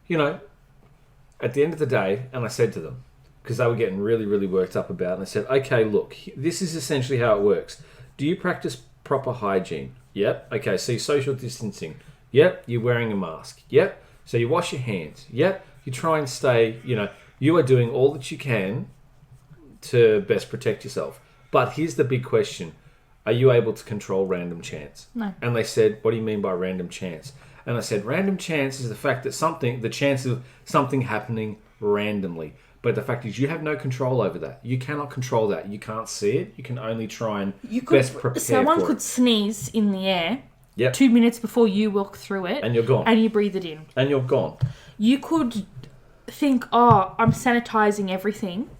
at the end of the day, and I said to them, because they were getting really, really worked up about it, and I said, okay, look, this is essentially how it works. Do you practice proper hygiene? Yep. Okay, so you're social distancing. Yep. You're wearing a mask. Yep. So you wash your hands. Yep. You try and stay, you are doing all that you can to best protect yourself. But here's the big question. Are you able to control random chance? No. And they said, what do you mean by random chance? And I said, random chance is the fact that the chance of something happening randomly. But the fact is, you have no control over that. You cannot control that. You can't see it. You can only try and best prepare someone for could it. sneeze in the air. Yep. 2 minutes before you walk through it. And you're gone. And you breathe it in. And you're gone. You could think, oh, I'm sanitizing everything.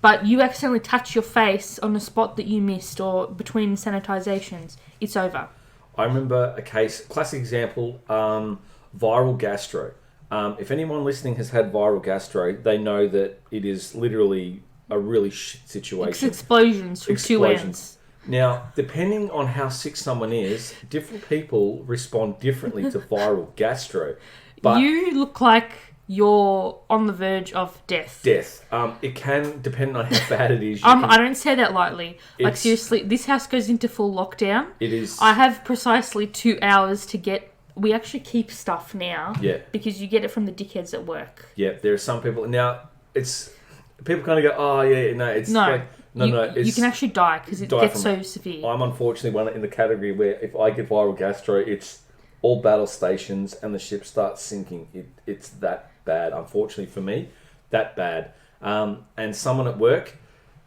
But you accidentally touch your face on a spot that you missed or between sanitizations. It's over. I remember a case, classic example, viral gastro. If anyone listening has had viral gastro, they know that it is literally a really shit situation. It's explosions from two ends. Now, depending on how sick someone is, different people respond differently to viral gastro. But you look like you're on the verge of death. It can depend on how bad it is. I don't say that lightly. Like, seriously, this house goes into full lockdown. It is. I have precisely 2 hours to get... We actually keep stuff now. Yeah. Because you get it from the dickheads at work. Yeah, there are some people... Now, it's... People kind of go, oh, yeah, no, it's... No. Like, no, you can actually die because it gets so severe. I'm unfortunately one in the category where if I get viral gastro, it's all battle stations and the ship starts sinking. It's that bad, unfortunately for me, that bad. And someone at work,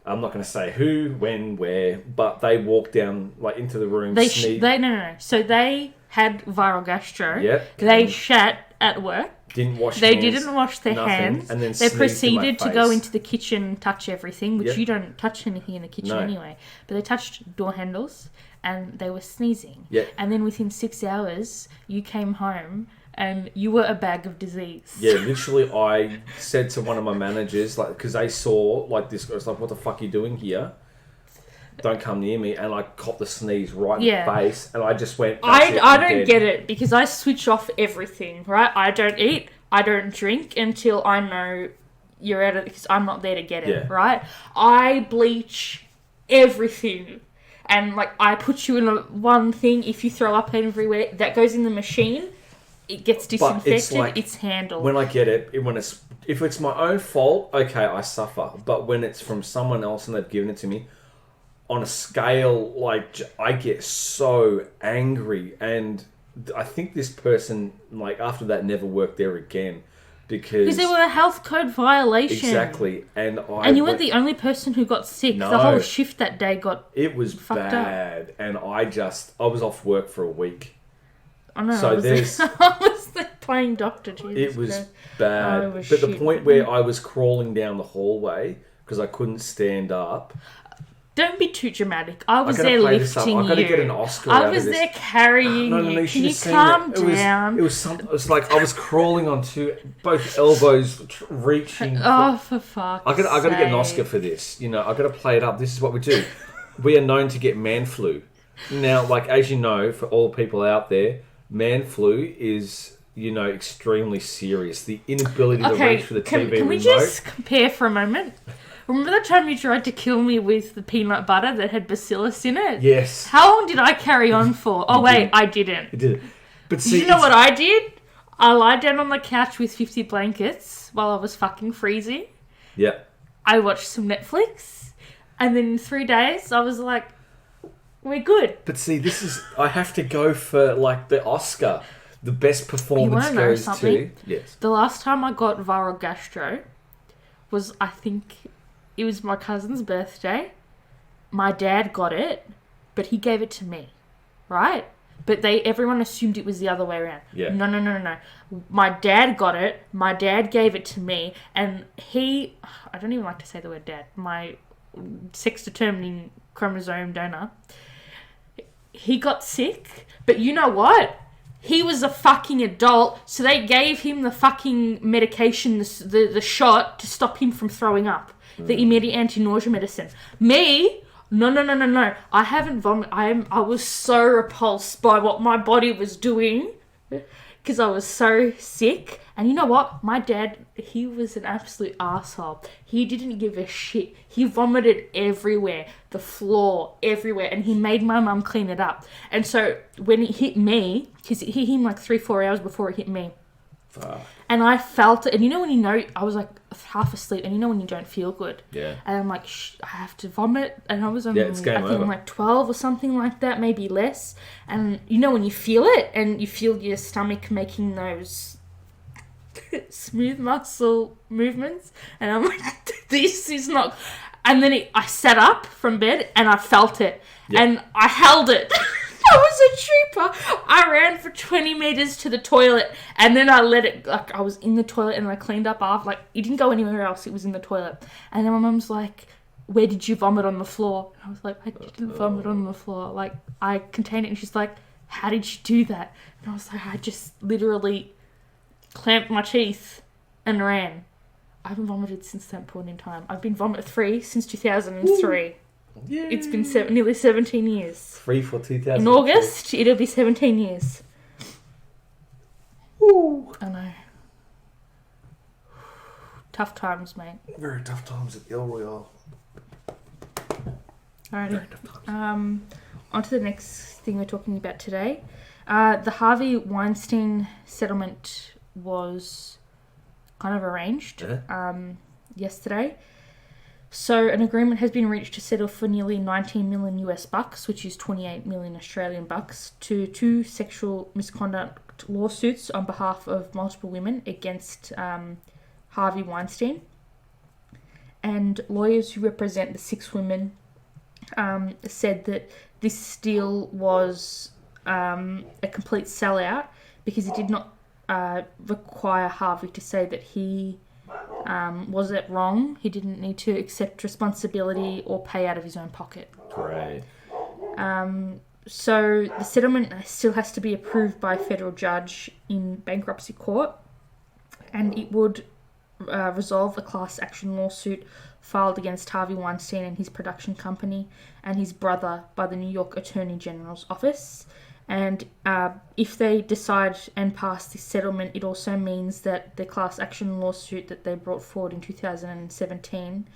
I'm not going to say who, when, where, but they walked down like into the room. No. So they had viral gastro. Yep. They shat at work. Didn't wash They hands, didn't wash their hands. And then they proceeded to to go into the kitchen and touch everything, which Yep. you don't touch anything in the kitchen anyway. But they touched door handles and they were sneezing. Yep. And then within 6 hours, you came home and you were a bag of disease. Yeah, literally, I said to one of my managers, like, because they saw like this, I was like, "What the fuck are you doing here? Don't come near me!" And I copped the sneeze right in the face, and I just went. I don't get it because I switch off everything. Right, I don't eat, I don't drink until I know you're at it because I'm not there to get it. Yeah. Right, I bleach everything. And, like, I put you in one thing, if you throw up everywhere, that goes in the machine, it gets disinfected, it's handled. When I get it, if it's my own fault, okay, I suffer. But when it's from someone else and they've given it to me, on a scale, like, I get so angry. And I think this person, like, after that, never worked there again. Because they were a health code violation. Exactly. And you weren't the only person who got sick. No. The whole shift that day got It was bad. Up. And I was off work for a week. I know. So I was there playing doctor. Jesus it was Christ. bad. Oh, but the point where I was crawling down the hallway because I couldn't stand up. Don't be too dramatic. I was there lifting you. I got to get an Oscar out of this. I was there carrying you. Can you calm down? It was like I was crawling on both elbows, reaching. Oh, for fuck's sake. I got to get an Oscar for this. You know, I got to play it up. This is what we do. We are known to get man flu. Now, like, as you know, for all people out there, man flu is, you know, extremely serious. The inability to reach for the TV remote. Can we just compare for a moment? Remember that time you tried to kill me with the peanut butter that had bacillus in it? Yes. How long did I carry on for? Oh, wait, I didn't. You did. But see, you know what I did? I lied down on the couch with 50 blankets while I was fucking freezing. Yeah. I watched some Netflix. And then in 3 days, I was like, we're good. But see, I have to go for, like, the Oscar. The best performance goes to... Yes. The last time I got viral gastro was, I think... It was my cousin's birthday. My dad got it, but he gave it to me, right? But everyone assumed it was the other way around. Yeah. No. My dad got it. My dad gave it to me, and I don't even like to say the word dad. My sex-determining chromosome donor. He got sick, but you know what? He was a fucking adult, so they gave him the fucking medication, the shot, to stop him from throwing up. The immediate anti-nausea medicine. Me? No. I haven't vomited. I was so repulsed by what my body was doing because I was so sick. And you know what? My dad, he was an absolute arsehole. He didn't give a shit. He vomited everywhere, the floor, everywhere, and he made my mum clean it up. And so when it hit me, because it hit him like 3-4 hours before it hit me, and I felt it, and you know when you know, I was like half asleep, and you know when you don't feel good. Yeah. And I'm like, I have to vomit, and I was only, it's game I think over. like 12 or something like that, maybe less. And you know when you feel it, and you feel your stomach making those smooth muscle movements, and I'm like, this is not. And then I sat up from bed and I felt it, and I held it. I was a trooper. I ran for 20 meters to the toilet, and then I let it. Like, I was in the toilet and I cleaned up after. Like, it didn't go anywhere else. It was in the toilet. And then my mum's like, "Where did you vomit on the floor?" And I was like, "I didn't vomit on the floor. Like, I contained it." And she's like, "How did you do that?" And I was like, "I just literally clamped my teeth and ran." I haven't vomited since that point in time. I've been vomit-free since 2003. Yeah. It's been nearly 17 years. Free for 2000. In August, it'll be 17 years. Ooh. I know. Tough times, mate. Very tough times at the El Royale. Alrighty. Very tough times. On to the next thing we're talking about today. The Harvey Weinstein settlement was kind of arranged yesterday. So an agreement has been reached to settle for nearly 19 million US bucks, which is 28 million Australian bucks, to 2 sexual misconduct lawsuits on behalf of multiple women against Harvey Weinstein. And lawyers who represent the 6 women said that this deal was a complete sellout because it did not require Harvey to say that he was it wrong. He didn't need to accept responsibility or pay out of his own pocket. Great. So the settlement still has to be approved by a federal judge in bankruptcy court, and it would resolve a class action lawsuit filed against Harvey Weinstein and his production company and his brother by the New York Attorney General's office. And if they decide and pass this settlement, it also means that the class action lawsuit that they brought forward in 2017,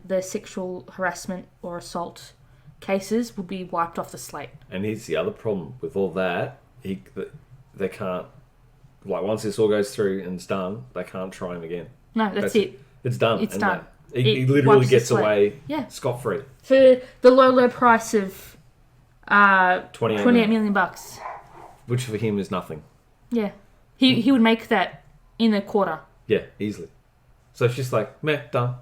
the sexual harassment or assault cases, will be wiped off the slate. And here's the other problem with all that. They can't, like, once this all goes through and it's done, they can't try him again. No, that's it. It's done. It's done. He literally gets away scot-free. For the low price of 28 million bucks. Which for him is nothing. Yeah. He would make that in a quarter. Yeah, easily. So it's just like, meh, done.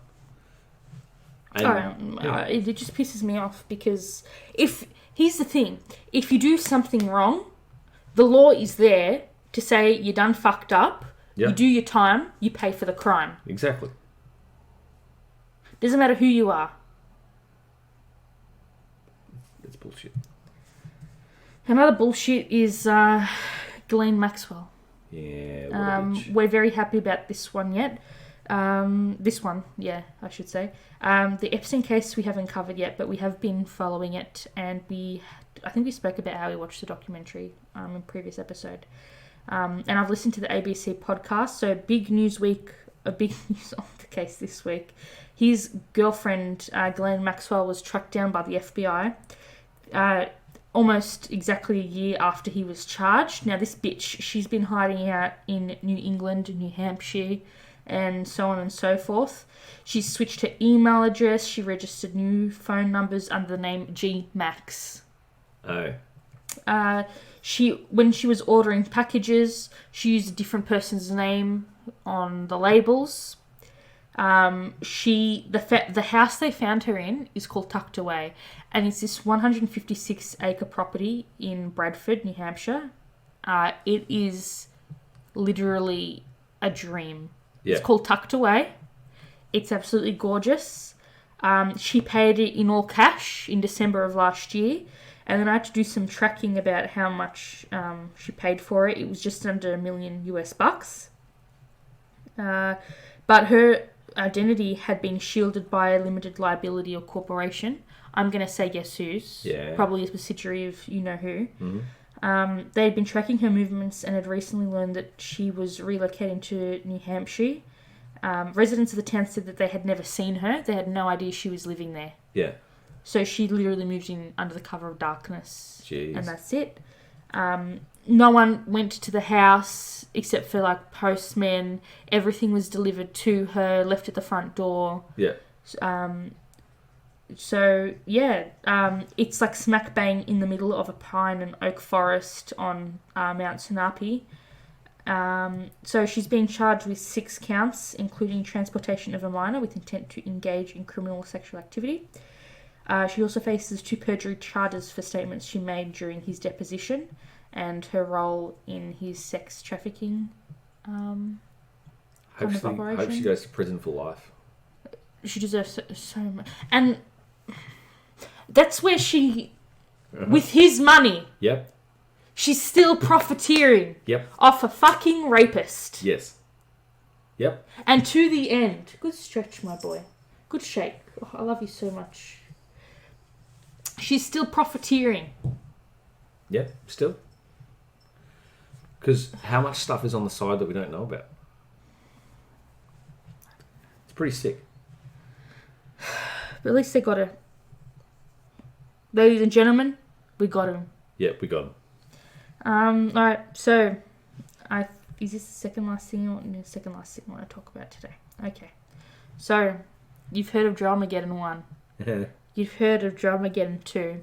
And, it just pisses me off because here's the thing. If you do something wrong, the law is there to say you're done fucked up, you do your time, you pay for the crime. Exactly. Doesn't matter who you are. It's bullshit. Another bullshit is Ghislaine Maxwell. Yeah, what a bitch. We're very happy about this one yet. I should say. The Epstein case we haven't covered yet, but we have been following it, and I think we spoke about how we watched the documentary in a previous episode. And I've listened to the ABC podcast, so big news on the case this week. His girlfriend, Ghislaine Maxwell, was tracked down by the FBI almost exactly a year after he was charged. Now, this bitch, she's been hiding out in New England, New Hampshire, and so on and so forth. She's switched her email address. She registered new phone numbers under the name G Max. Oh. When she was ordering packages, she used a different person's name on the labels. The house they found her in is called Tucked Away, and it's this 156-acre property in Bradford, New Hampshire. It is literally a dream. Yeah. It's called Tucked Away. It's absolutely gorgeous. She paid it in all cash in December of last year, and then I had to do some tracking about how much she paid for it. It was just under $1 million US bucks. But her identity had been shielded by a limited liability or corporation. I'm going to say guess whose. Yeah. Probably a subsidiary of you-know-who. Mm-hmm. They had been tracking her movements and had recently learned that she was relocating to New Hampshire. Residents of the town said that they had never seen her. They had no idea she was living there. Yeah. So she literally moved in under the cover of darkness. Jeez. And that's it. No one went to the house except for like postmen. Everything was delivered to her, left at the front door. Yeah. It's like smack bang in the middle of a pine and oak forest on Mount Sanapi. So she's being charged with 6 counts, including transportation of a minor with intent to engage in criminal sexual activity. She also faces 2 perjury charges for statements she made during his deposition and her role in his sex trafficking Hope she goes to prison for life. She deserves so much. And that's where she, with his money, Yep. she's still profiteering off a fucking rapist. Yes. Yep. And to the end. Good stretch, my boy. Good shake. Oh, I love you so much. She's still profiteering. Yep, still. Because how much stuff is on the side that we don't know about? It's pretty sick. But at least they got her. Ladies and gentlemen, we got him. Yep, we got him. Alright, so is this the second last thing I want to talk about today? Okay. So, you've heard of Dramageddon 1. You've heard of Dramageddon 2.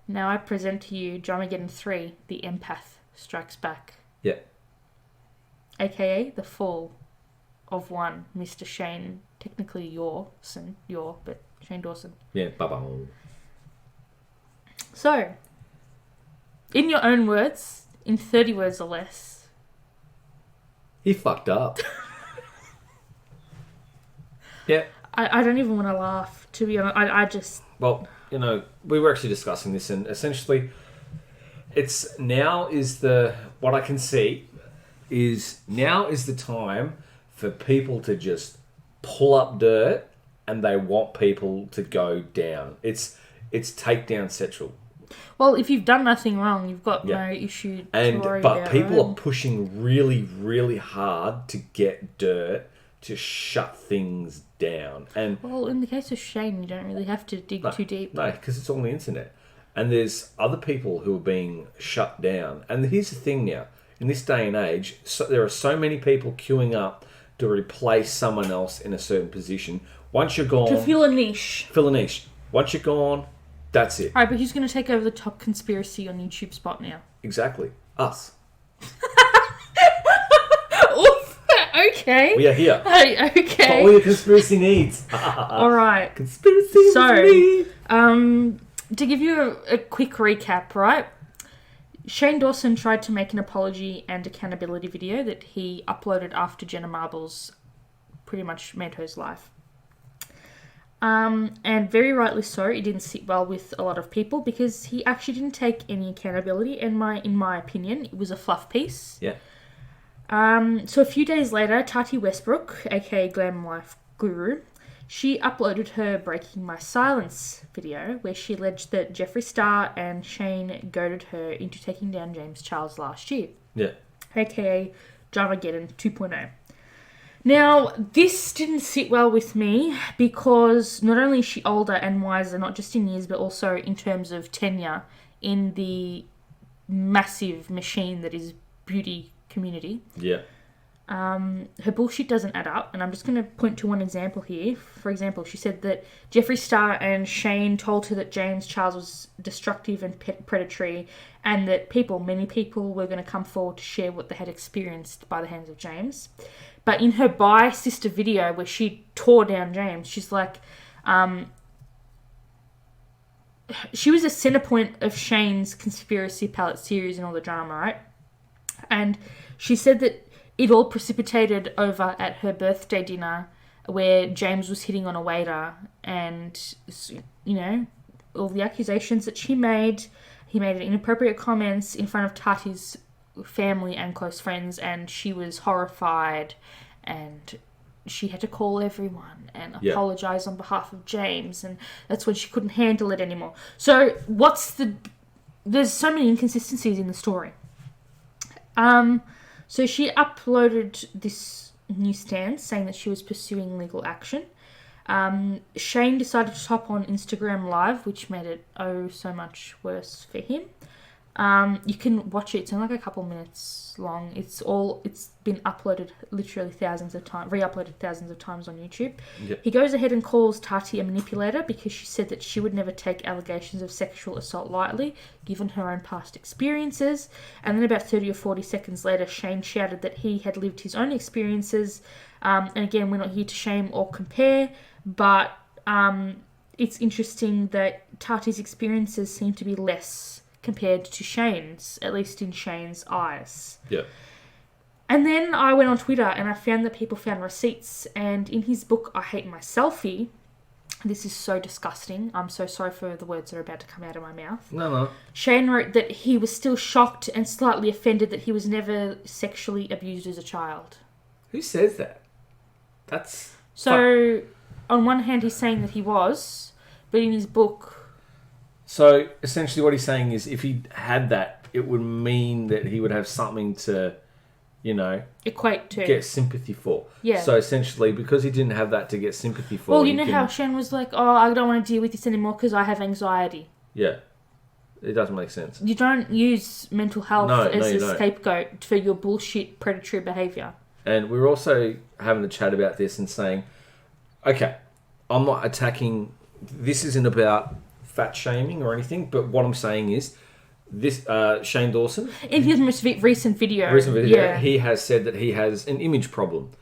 Now I present to you Dramageddon 3, The Empath Strikes Back. Yeah. AKA the fall of one Mr. Shane, technically but Shane Dawson. Yeah, bye-bye. So, in your own words, in 30 words or less. He fucked up. Yeah. I don't even want to laugh, to be honest. I just... Well, we were actually discussing this, and essentially, what I can see is now is the time for people to just pull up dirt, and they want people to go down. It's takedown central. Well, if you've done nothing wrong, you've got no issue to worry about. But people are pushing really, really hard to get dirt to shut things down. And well, in the case of Shane, you don't really have to dig too deep. No, because it's all on the internet. And there's other people who are being shut down. And here's the thing now. In this day and age, there are so many people queuing up to replace someone else in a certain position. Once you're gone... To fill a niche. Once you're gone, that's it. Alright, but who's going to take over the top conspiracy on YouTube spot now? Exactly. Us. Okay. We are here. Hey, okay. For all your conspiracy needs. Alright. Conspiracy needs. To give you a quick recap, right? Shane Dawson tried to make an apology and accountability video that he uploaded after Jenna Marbles pretty much made her life. And very rightly so, it didn't sit well with a lot of people because he actually didn't take any accountability, and in my opinion, it was a fluff piece. Yeah. So a few days later, Tati Westbrook, aka Glam Life Guru, she uploaded her Breaking My Silence video where she alleged that Jeffree Star and Shane goaded her into taking down James Charles last year. Yeah. Aka Dramageddon 2.0. Now, this didn't sit well with me because not only is she older and wiser, not just in years, but also in terms of tenure in the massive machine that is beauty community. Yeah. Her bullshit doesn't add up, and I'm just going to point to one example here. For example, she said that Jeffree Star and Shane told her that James Charles was destructive and predatory, and that many people were going to come forward to share what they had experienced by the hands of James. But in her Bye Sister video where she tore down James, she's like, she was a center point of Shane's conspiracy palette series and all the drama, right? And she said that it all precipitated over at her birthday dinner where James was hitting on a waiter, and, all the accusations that he made inappropriate comments in front of Tati's family and close friends, and she was horrified, and she had to call everyone and apologize on behalf of James, and that's when she couldn't handle it anymore. So there's so many inconsistencies in the story. So she uploaded this new stance saying that she was pursuing legal action. Shane decided to hop on Instagram Live, which made it so much worse for him. You can watch it. It's only like a couple minutes long. It's been uploaded literally re-uploaded thousands of times on YouTube. Yep. He goes ahead and calls Tati a manipulator because she said that she would never take allegations of sexual assault lightly, given her own past experiences. And then about 30 or 40 seconds later, Shane shouted that he had lived his own experiences. And again, we're not here to shame or compare, but it's interesting that Tati's experiences seem to be less compared to Shane's, at least in Shane's eyes. Yeah. And then I went on Twitter and I found that people found receipts. And in his book, I Hate My Selfie, this is so disgusting. I'm so sorry for the words that are about to come out of my mouth. No. Shane wrote that he was still shocked and slightly offended that he was never sexually abused as a child. Who says that? That's... So, on one hand, he's saying that he was, but in his book... So, essentially what he's saying is if he had that, it would mean that he would have something to, equate to. Get sympathy for. Yeah. So, essentially, because he didn't have that to get sympathy for... Well, you know how Shane was like, I don't want to deal with this anymore because I have anxiety. Yeah. It doesn't make sense. You don't use mental health as a scapegoat for your bullshit predatory behaviour. And we were also having a chat about this and saying, okay, I'm not attacking... This isn't about fat shaming or anything, but what I'm saying is this Shane Dawson... In his most recent video, yeah. He has said that he has an image problem.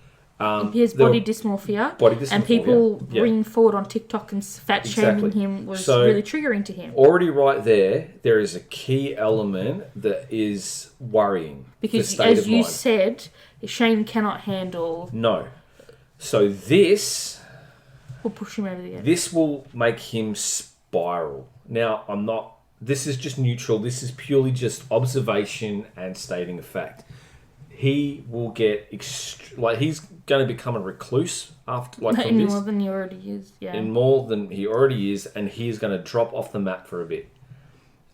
He has body dysmorphia. And people bringing forward on TikTok and fat shaming him was really triggering to him. Already right there is a key element that is worrying. Because as you said, Shane cannot handle... No. So this... will push him over the edge. This will make him spiral. Now, I'm not... This is just neutral. This is purely just observation and stating a fact. He will get... he's going to become a recluse after... In more than he already is, yeah. In more than he already is, and he's going to drop off the map for a bit.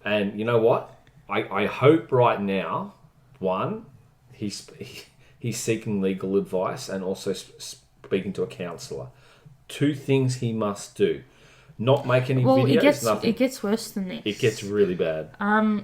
And you know what? I hope right now, one, he's seeking legal advice and also speaking to a counsellor. 2 things he must do. Not make any videos, nothing. It gets worse than this. It gets really bad.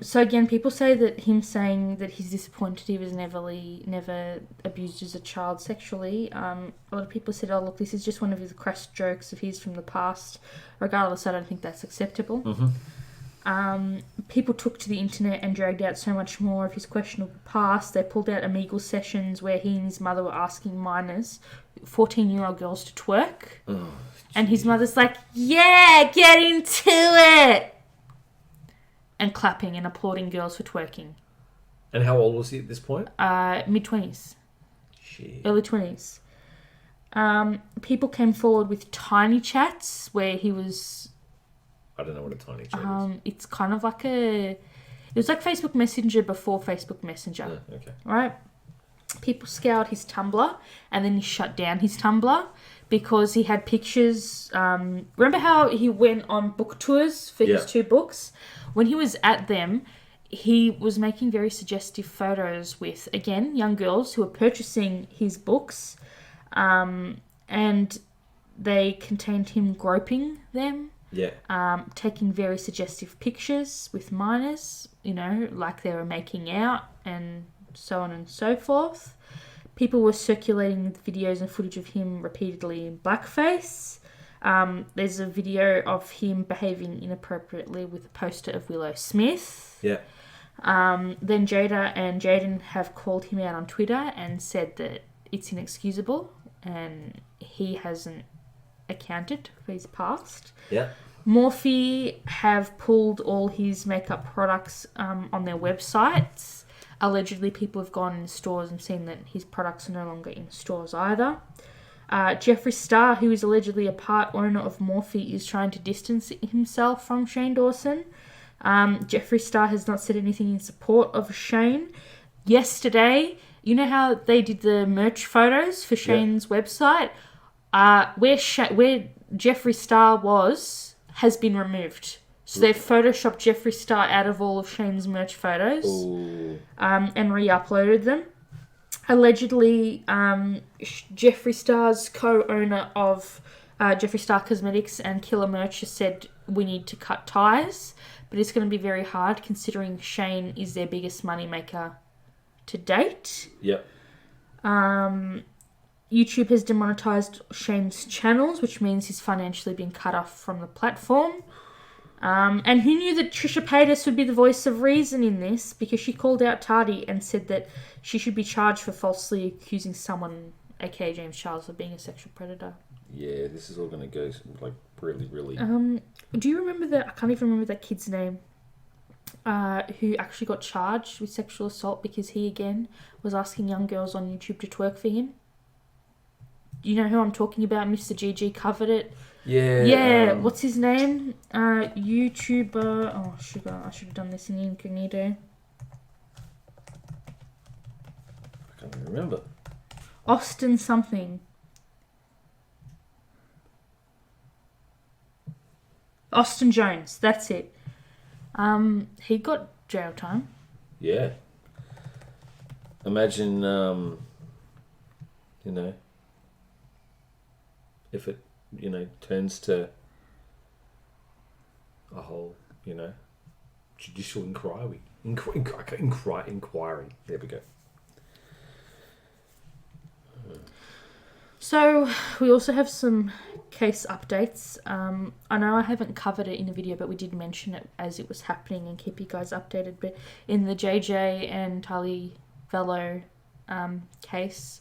So again, people say that him saying that he's disappointed he was never abused as a child sexually. A lot of people said, look, this is just one of his crass jokes of his from the past. Regardless, I don't think that's acceptable. Mm-hmm. People took to the internet and dragged out so much more of his questionable past. They pulled out Omegle sessions where he and his mother were asking minors, 14-year-old girls, to twerk. Oh, and his mother's like, yeah, get into it! And clapping and applauding girls for twerking. And how old was he at this point? Mid-20s. Shit. Early 20s. People came forward with tiny chats where he was... I don't know what a tiny chat is. It's kind of like it was like Facebook Messenger before Facebook Messenger. Yeah, okay. Right? People scoured his Tumblr and then he shut down his Tumblr because he had pictures. Remember how he went on book tours for his 2 books? When he was at them, he was making very suggestive photos with, again, young girls who were purchasing his books, and they contained him groping them. Yeah. Taking very suggestive pictures with minors, like they were making out and so on and so forth. People were circulating videos and footage of him repeatedly in blackface. There's a video of him behaving inappropriately with a poster of Willow Smith. Yeah. Then Jada and Jaden have called him out on Twitter and said that it's inexcusable and he hasn't accounted for his past. Yeah. Morphe have pulled all his makeup products on their websites. Allegedly, people have gone in stores and seen that his products are no longer in stores either. Jeffree Star, who is allegedly a part owner of Morphe, is trying to distance himself from Shane Dawson. Jeffree Star has not said anything in support of Shane. Yesterday, you know how they did the merch photos for Shane's website? Where Jeffree Star has been removed. So they've photoshopped Jeffree Star out of all of Shane's merch photos and re-uploaded them. Allegedly, Jeffree Star's co-owner of Jeffree Star Cosmetics and Killer Merch has said we need to cut ties but it's going to be very hard considering Shane is their biggest moneymaker to date. Yep. YouTube has demonetized Shane's channels, which means he's financially been cut off from the platform. And who knew that Trisha Paytas would be the voice of reason in this, because she called out Tardy and said that she should be charged for falsely accusing someone, aka James Charles, of being a sexual predator. Yeah, this is all going to go like really, really... Do you remember that? I can't even remember that kid's name. Who actually got charged with sexual assault because he, again, was asking young girls on YouTube to twerk for him? You know who I'm talking about? Mr. GG covered it. Yeah. Yeah, what's his name? YouTuber... Oh, sugar, I should have done this in incognito. I can't even remember. Austin something. Austin Jones, that's it. He got jail time. Yeah. Imagine, if it, turns to a whole, judicial inquiry. Inquiry. There we go. So, we also have some case updates. I know I haven't covered it in the video, but we did mention it as it was happening and keep you guys updated. But in the JJ and Tali Velo case,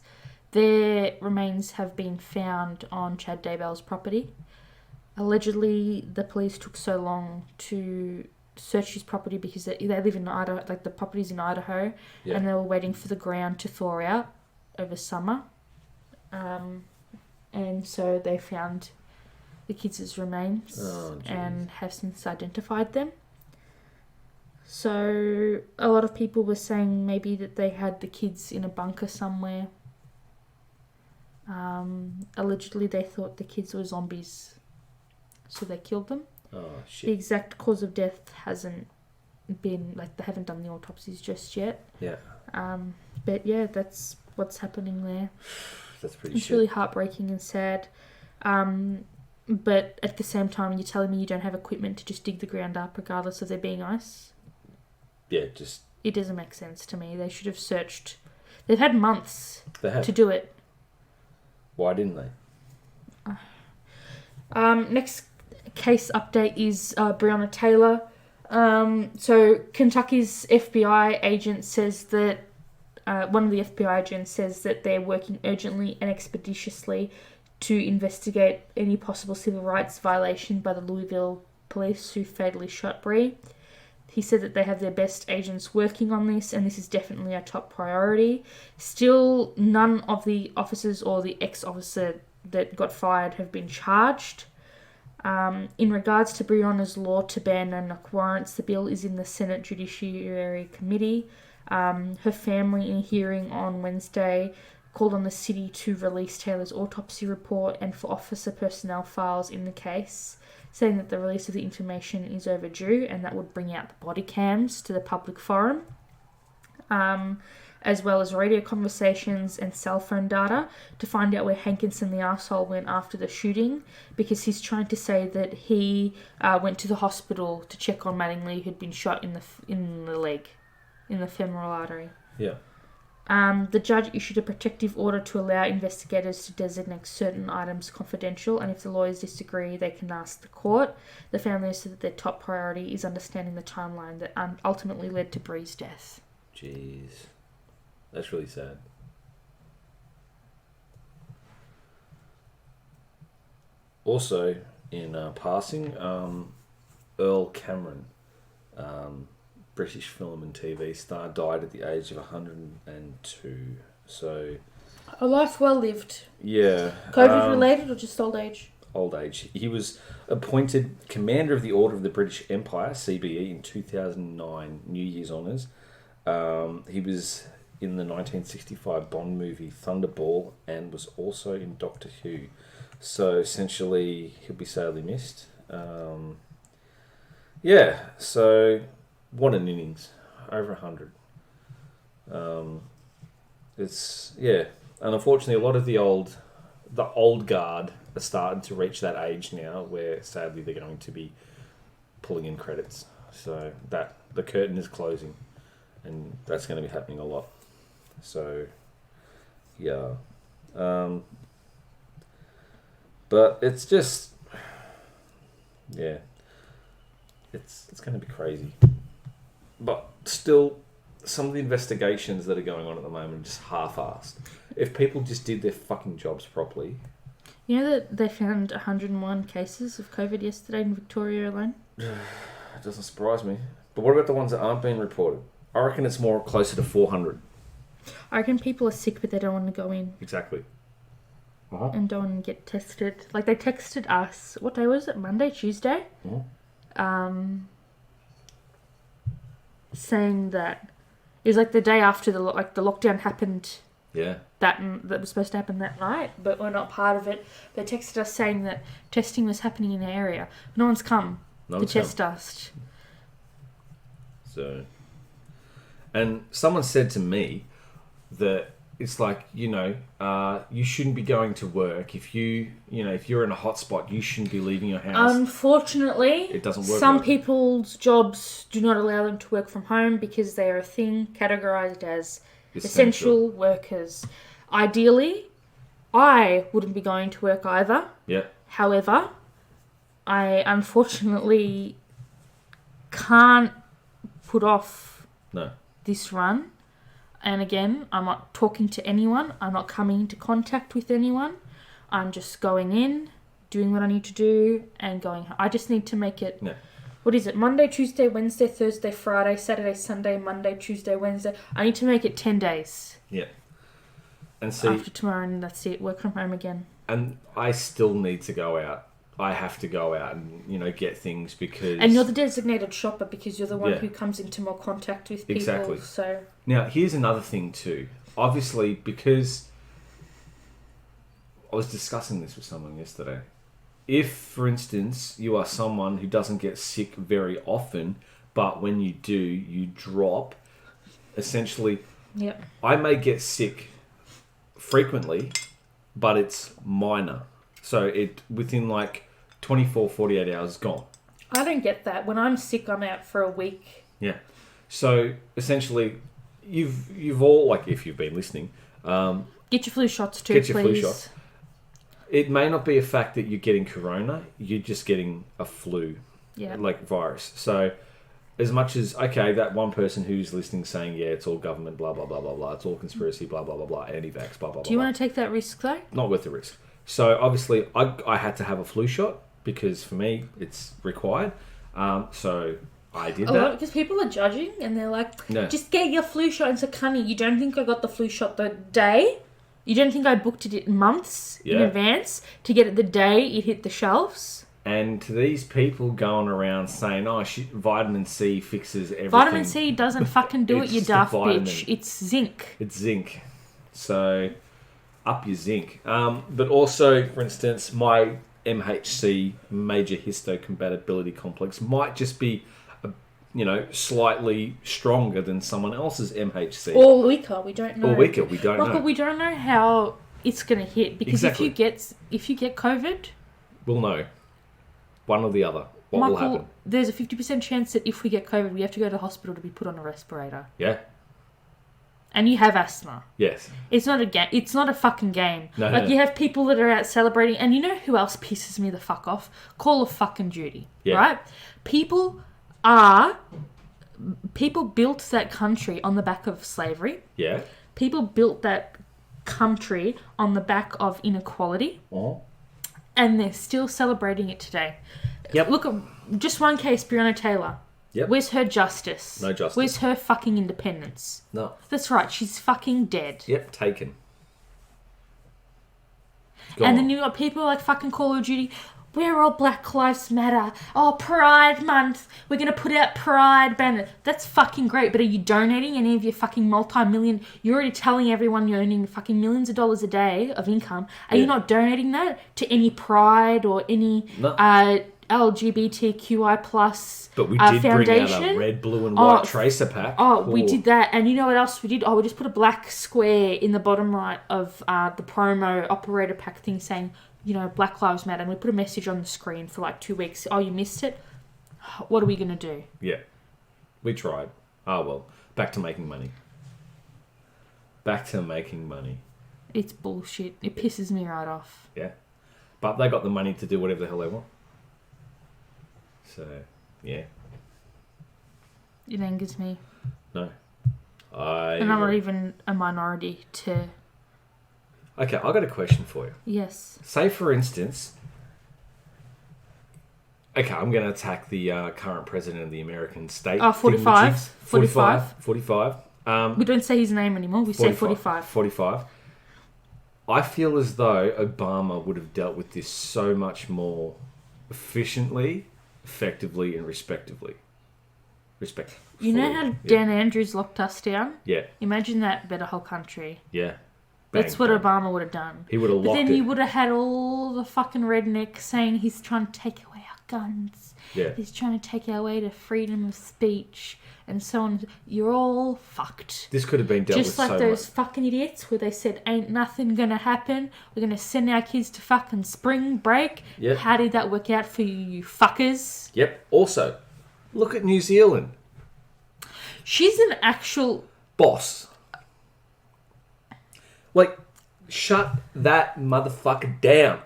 their remains have been found on Chad Daybell's property. Allegedly, the police took so long to search his property because they live in Idaho, like the property's in Idaho, Yeah. and they were waiting for the ground to thaw out over summer. And so they found the kids' remains and have since identified them. So a lot of people were saying maybe that they had the kids in a bunker somewhere. Allegedly they thought the kids were zombies, so they killed them. Oh, shit. The exact cause of death hasn't been, they haven't done the autopsies just yet. Yeah. But yeah, that's what's happening there. That's pretty It's really heartbreaking and sad. But at the same time, you're telling me you don't have equipment to just dig the ground up regardless of there being ice? Yeah, It doesn't make sense to me. They should have searched. They've had months to do it. Why didn't they? Next case update is Breonna Taylor. So Kentucky's FBI agent says that one of the FBI agents says that they're working urgently and expeditiously to investigate any possible civil rights violation by the Louisville police who fatally shot Bree. He said that they have their best agents working on this, and this is definitely our top priority. Still, none of the officers or the ex-officer that got fired have been charged. In regards to Breonna's law to ban no-knock warrants, the bill is in the Senate Judiciary Committee. Her family, in a hearing on Wednesday, called on the city to release Taylor's autopsy report and for officer personnel files in the case, saying that the release of the information is overdue and that would bring out the body cams to the public forum, as well as radio conversations and cell phone data to find out where Hankinson the arsehole went after the shooting, because he's trying to say that he went to the hospital to check on Mattingly, who'd been shot in the leg, in the femoral artery. Yeah. The judge issued a protective order to allow investigators to designate certain items confidential, and if the lawyers disagree, they can ask the court. The family said that their top priority is understanding the timeline that ultimately led to Bree's death. Jeez. That's really sad. Also, in passing, Earl Cameron, British film and TV star, died at the age of 102. So, A life well lived. yeah. COVID related or just old age? Old age. He was appointed Commander of the Order of the British Empire, CBE, in 2009, New Year's Honours. He was in the 1965 Bond movie Thunderball and was also in Doctor Who. So essentially, he'll be sadly missed. Yeah, so what an innings. Over 100. It's, yeah. And unfortunately, a lot of the old guard are starting to reach that age now where sadly they're going to be pulling in credits. So that the curtain is closing, and that's going to be happening a lot. So, yeah. But it's just, yeah, it's going to be crazy. But still, some of the investigations that are going on at the moment are just half-assed. If people just did their fucking jobs properly. You know that they found 101 cases of COVID yesterday in Victoria alone? It doesn't surprise me. But what about the ones that aren't being reported? I reckon it's more closer to 400. I reckon people are sick, but they don't want to go in. Exactly. And don't want to get tested. Like, they texted us, what day was it? Monday, Tuesday? Saying that it was like the day after the lockdown happened. Yeah. That was supposed to happen that night, but we're not part of it. They texted us saying that testing was happening in the area. No one's come to test us. So, and someone said to me that it's like, you shouldn't be going to work. If you're in a hotspot, you shouldn't be leaving your house. Unfortunately, it doesn't work. Some people's jobs do not allow them to work from home because they are a thing categorized as essential workers. Ideally, I wouldn't be going to work either. Yeah. However, I unfortunately can't put off this run. And again, I'm not talking to anyone. I'm not coming into contact with anyone. I'm just going in, doing what I need to do, and going home. I just need to make it... Yeah. What is it? Monday, Tuesday, Wednesday, Thursday, Friday, Saturday, Sunday, Monday, Tuesday, Wednesday. I need to make it 10 days. Yeah. And see... After tomorrow, and that's it. Work from home again. And I still need to go out. I have to go out and, get things because... And you're the designated shopper because you're the one who comes into more contact with people. Exactly. So... Now, here's another thing too. Obviously, because... I was discussing this with someone yesterday. If, for instance, you are someone who doesn't get sick very often, but when you do, you drop, essentially... Yep. I may get sick frequently, but it's minor. So it within 24, 48 hours, gone. I don't get that. When I'm sick, I'm out for a week. Yeah. So essentially, you've all, if you've been listening... get your flu shots too, please. Get your flu shots. It may not be a fact that you're getting corona. You're just getting a flu, virus. So as much as, that one person who's listening saying, yeah, it's all government, blah, blah, blah, blah, blah. It's all conspiracy, blah, blah, blah, blah, anti-vax, blah, blah, blah. Do you want to take that risk, though? Not worth the risk. So obviously, I had to have a flu shot because for me, it's required. So I did that. Because people are judging and they're like, no. Just get your flu shot. And so, Cunny, you don't think I got the flu shot the day? You don't think I booked it months in advance to get it the day it hit the shelves? And to these people going around saying, vitamin C fixes everything. Vitamin C doesn't fucking do it, you daft bitch. It's zinc. It's zinc. So, up your zinc. But also, for instance, my MHC, major histocompatibility complex, might just be, slightly stronger than someone else's MHC. Or weaker, we don't know. We don't know. But we don't know how it's going to hit. Because if you get COVID... We'll know. One or the other. What will happen? There's a 50% chance that if we get COVID, we have to go to the hospital to be put on a respirator. Yeah. And you have asthma. Yes. It's not a game. It's not a fucking game. No. You have people that are out celebrating. And you know who else pisses me the fuck off? Call of fucking Duty. Yeah. Right? People built that country on the back of slavery. Yeah. People built that country on the back of inequality. Oh. And they're still celebrating it today. Yep. Look at just one case, Breonna Taylor. Yep. Where's her justice? No justice. Where's her fucking independence? No. That's right, she's fucking dead. Yep, taken. And then you got people like fucking Call of Duty. We're all Black Lives Matter. Oh, Pride Month. We're going to put out Pride banner. That's fucking great. But are you donating any of your fucking multi-million... You're already telling everyone you're earning fucking millions of dollars a day of income. Are you not donating that to any Pride or any LGBTQI plus But we did foundation? bring out a red, blue and white tracer pack. We did that. And you know what else we did? We just put a black square in the bottom right of the promo operator pack thing saying... Black Lives Matter, and we put a message on the screen for 2 weeks. Oh, you missed it? What are we going to do? Yeah. We tried. Oh, well. Back to making money. Back to making money. It's bullshit. It pisses me right off. Yeah. But they got the money to do whatever the hell they want. So, yeah. It angers me. No. And I'm not even a minority to... Okay, I got a question for you. Yes. Say, for instance... Okay, I'm going to attack the current president of the American state. Oh, 45. 45. We don't say his name anymore. We say 45. 45. I feel as though Obama would have dealt with this so much more efficiently, effectively, and respectively. You know how Dan Andrews locked us down? Yeah. Imagine that, better whole country. Yeah. That's what Obama would have done. He would have locked it. But then you would have had all the fucking rednecks saying he's trying to take away our guns. Yeah. He's trying to take away to freedom of speech and so on. You're all fucked. This could have been dealt with so much. Just like those fucking idiots where they said, ain't nothing gonna happen. We're gonna send our kids to fucking spring break. Yep. How did that work out for you, you fuckers? Yep. Also, look at New Zealand. She's an actual... boss. Like, shut that motherfucker down.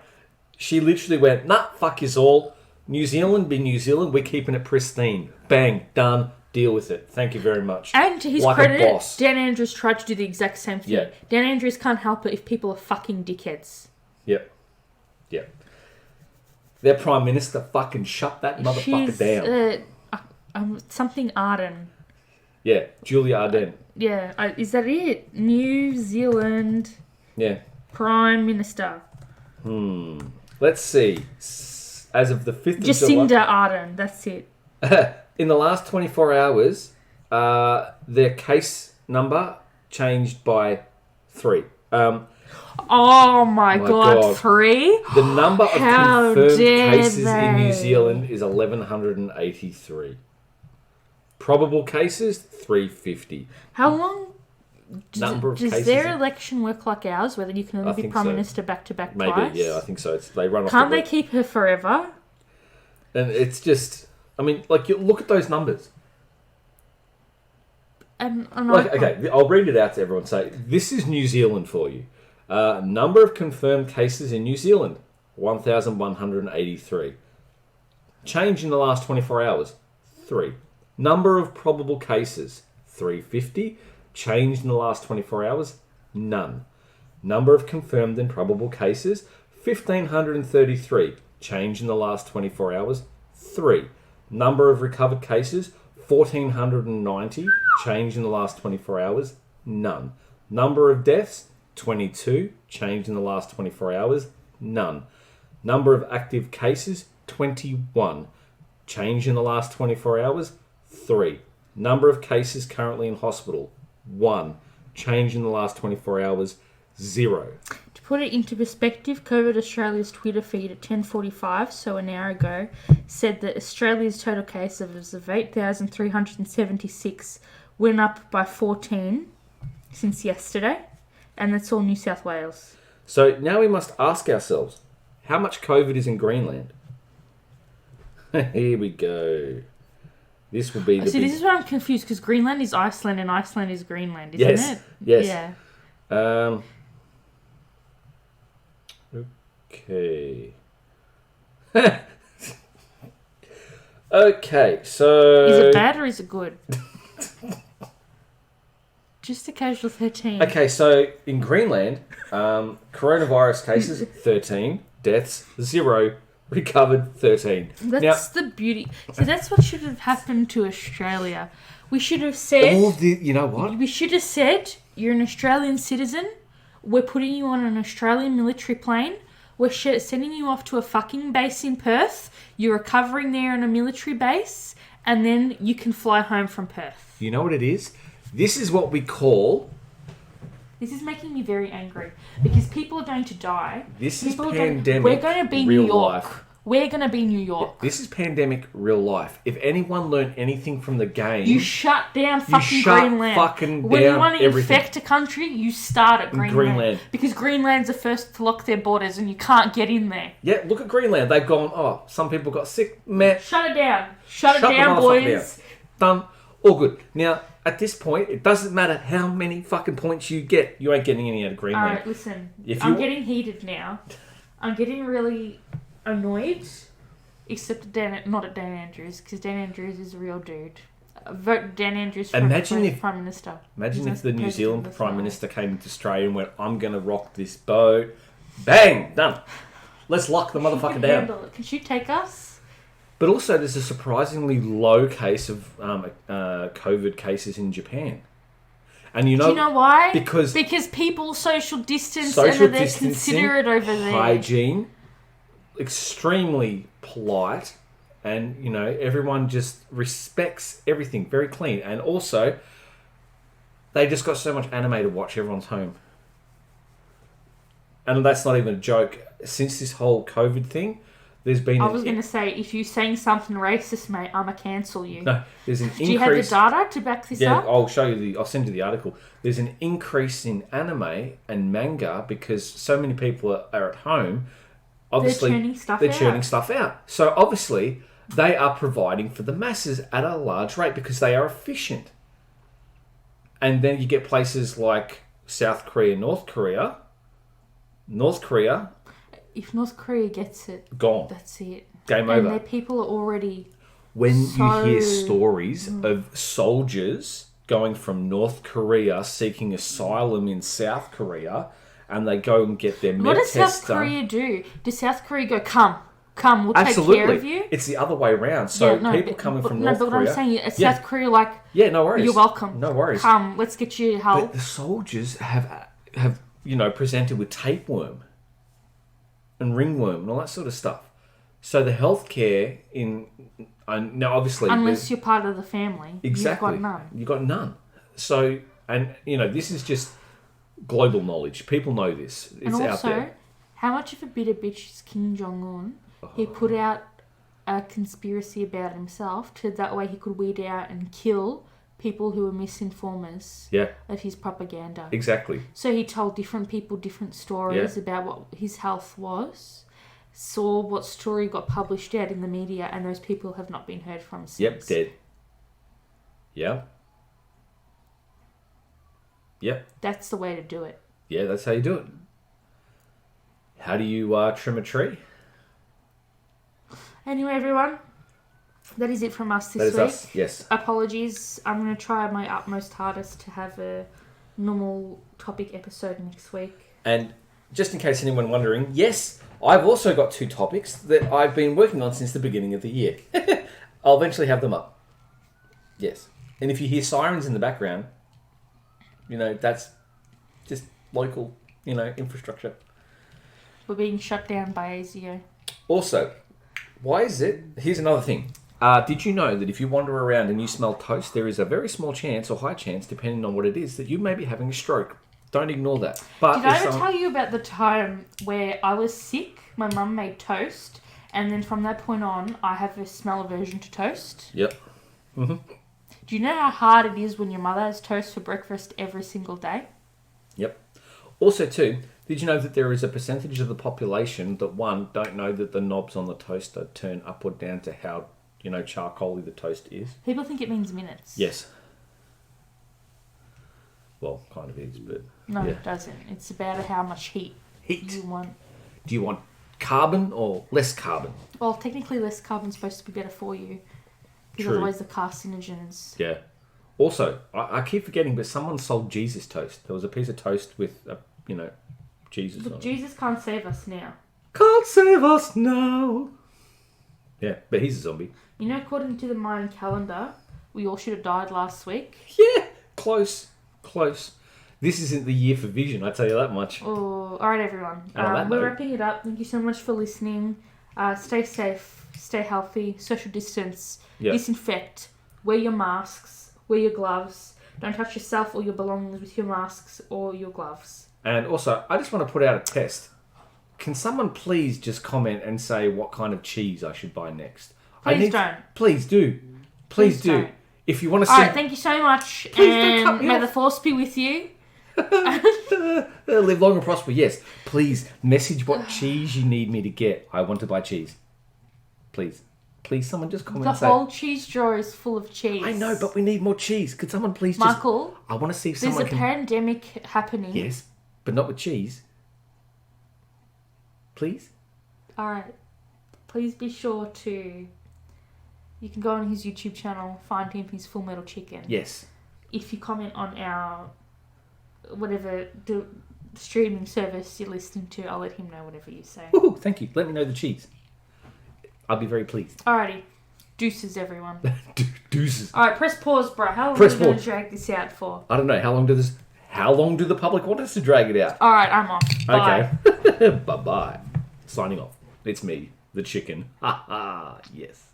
She literally went, nah, fuck yous all. New Zealand be New Zealand. We're keeping it pristine. Bang. Done. Deal with it. Thank you very much. And to his like credit, a boss. Dan Andrews tried to do the exact same thing. Yeah. Dan Andrews can't help it if people are fucking dickheads. Yep. Yep. Their Prime Minister fucking shut that motherfucker down. Something Arden. Yeah. Julia Ardern. Yeah. Is that it? New Zealand. Yeah. Prime Minister. Let's see. As of the 5th of Jacinda Ardern. That's it. In the last 24 hours, their case number changed by 3. Oh my god, 3? The number of How confirmed dare cases they? in New Zealand is 1,183. Probable cases, 350. How long Does their election work like ours, where you can only be Prime so. Minister back-to-back Maybe, twice? yeah, I think so. They run off Can't they keep her forever? And it's just... I mean, like, you look at those numbers. Okay, I'll read it out to everyone. Say, this is New Zealand for you. Number of confirmed cases in New Zealand, 1,183. Change in the last 24 hours, 3. Number of probable cases, 350. Change in the last 24 hours, none. Number of confirmed and probable cases, 1,533. Change in the last 24 hours, 3. Number of recovered cases, 1,490. Change in the last 24 hours, none. Number of deaths, 22. Change in the last 24 hours, none. Number of active cases, 21. Change in the last 24 hours, 3. Number of cases currently in hospital, 1. Change in the last 24 hours, 0. To put it into perspective, COVID Australia's Twitter feed at 10:45, so an hour ago, said that Australia's total cases of 8,376 went up by 14 since yesterday, and that's all New South Wales. So now we must ask ourselves, how much COVID is in Greenland? Here we go. This will be the this is where I'm confused, because Greenland is Iceland and Iceland is Greenland, isn't it? Yes. Yeah. Okay. Okay, so... Is it bad or is it good? Just a casual 13. Okay, so in Greenland, coronavirus cases, 13. Deaths, 0. Recovered, 13. That's the beauty. So that's what should have happened to Australia. We should have said... you know what? We should have said, you're an Australian citizen. We're putting you on an Australian military plane. We're sending you off to a fucking base in Perth. You're recovering there on a military base. And then you can fly home from Perth. You know what it is? This is what we call... This is making me very angry. Because people are going to die. This is People pandemic, we're going to be real New York. life. We're going to be New York. This is pandemic real life. If anyone learned anything from the game... You shut down fucking Greenland. When you want to infect a country, you start at Greenland. Because Greenland's the first to lock their borders and you can't get in there. Yeah, look at Greenland. They've gone, some people got sick. Meh. Shut it down. Shut it down, boys. Down. Done. All good. Now, at this point, it doesn't matter how many fucking points you get. You ain't getting any out of Greenland. Alright, listen. I'm getting heated now. I'm getting really... annoyed, except not at Dan Andrews, because Dan Andrews is a real dude. Vote Dan Andrews for Prime Minister. Imagine if the New Zealand Prime Minister came into Australia and went, I'm going to rock this boat. Bang! Done. Let's lock the motherfucker down. Can she take us? But also, there's a surprisingly low case of COVID cases in Japan. And do you know why? Because people social distance and they're considerate over there. Hygiene. Extremely polite, and everyone just respects everything, very clean. And also they just got so much anime to watch. Everyone's home, and that's not even a joke. Since this whole COVID thing, there's been I was going to say, if you're saying something racist, mate, I'ma cancel you. No, there's an increase. Do you have the data to back this up? I'll show you I'll send you the article. There's an increase in anime and manga because so many people are at home. Obviously, they're churning stuff out. So obviously, they are providing for the masses at a large rate because they are efficient. And then you get places like South Korea, North Korea. If North Korea gets it, gone. That's it. Game over. And their people are already. When you hear stories of soldiers going from North Korea seeking asylum in South Korea. And they go and get their med test done. What does South Korea do? Does South Korea go, come, we'll take care of you? It's the other way around. So people coming from North Korea... No, but what I'm saying is South Korea like... Yeah, no worries. You're welcome. No worries. Come, let's get you help. But the soldiers have presented with tapeworm and ringworm and all that sort of stuff. So the healthcare in... Now, obviously... Unless you're part of the family. Exactly. You've got none. You've got none. So, and, this is just... global knowledge. People know this. It's and also, out there. How much of a bitter bitch is Kim Jong-un? He put out a conspiracy about himself that way he could weed out and kill people who were misinformers of his propaganda. Exactly. So he told different people different stories about what his health was, saw what story got published out in the media, and those people have not been heard from since. Yep, dead. Yeah. Yep. That's the way to do it. Yeah, that's how you do it. How do you trim a tree? Anyway, everyone, that is it from us this week. That is us, yes. Apologies. I'm going to try my utmost hardest to have a normal topic episode next week. And just in case anyone wondering, yes, I've also got 2 topics that I've been working on since the beginning of the year. I'll eventually have them up. Yes. And if you hear sirens in the background... that's just local, infrastructure. We're being shut down by ASIO. Also, why is it... Here's another thing. Did you know that if you wander around and you smell toast, there is a very small chance or high chance, depending on what it is, that you may be having a stroke? Don't ignore that. But did I ever tell you about the time where I was sick, my mum made toast, and then from that point on, I have a smell aversion to toast? Yep. Mm-hmm. Do you know how hard it is when your mother has toast for breakfast every single day? Yep. Also, too, did you know that there is a percentage of the population that, one, don't know that the knobs on the toaster turn up or down to how, charcoaly the toast is? People think it means minutes. Yes. Well, kind of is, but... No, it doesn't. It's about how much heat you want. Do you want carbon or less carbon? Well, technically less carbon's supposed to be better for you. Because otherwise the carcinogens. Yeah. Also, I keep forgetting, but someone sold Jesus toast. There was a piece of toast with, Jesus on it. Jesus can't save us now. Can't save us now. Yeah, but he's a zombie. According to the Mayan calendar, we all should have died last week. Yeah, close. This isn't the year for vision, I tell you that much. Oh, all right, everyone. We're wrapping it up. Thank you so much for listening. Stay safe, stay healthy, social distance, disinfect, wear your masks, wear your gloves. Don't touch yourself or your belongings with your masks or your gloves. And also, I just want to put out a test. can someone please just comment and say what kind of cheese I should buy next? Please don't. Please do. Please do. Don't. If you want to All see... right, thank you so much. Please don't cut And me may off. the force be with you. Live long and prosper, yes. Please, message what cheese you need me to get. I want to buy cheese. Please. Please, someone just comment The and say... whole cheese drawer is full of cheese. I know, but we need more cheese. Could someone please just... Michael, I want to see if there's someone a can... pandemic happening. Yes, but not with cheese. Please? All right. Please be sure to... You can go on his YouTube channel, find him, his FullMetalChicken. Yes. If you comment on our... whatever the streaming service you're listening to, I'll let him know whatever you say. Woohoo, thank you. Let me know the cheese. I'll be very pleased. Alrighty. Deuces, everyone. Deuces. Alright, press pause, bro. How long Press are we going pause. to drag this out for? I don't know. How long do the public want us to drag it out? Alright, I'm off. Bye. Okay. Bye-bye. Signing off. It's me, the chicken. Ha ha. Yes.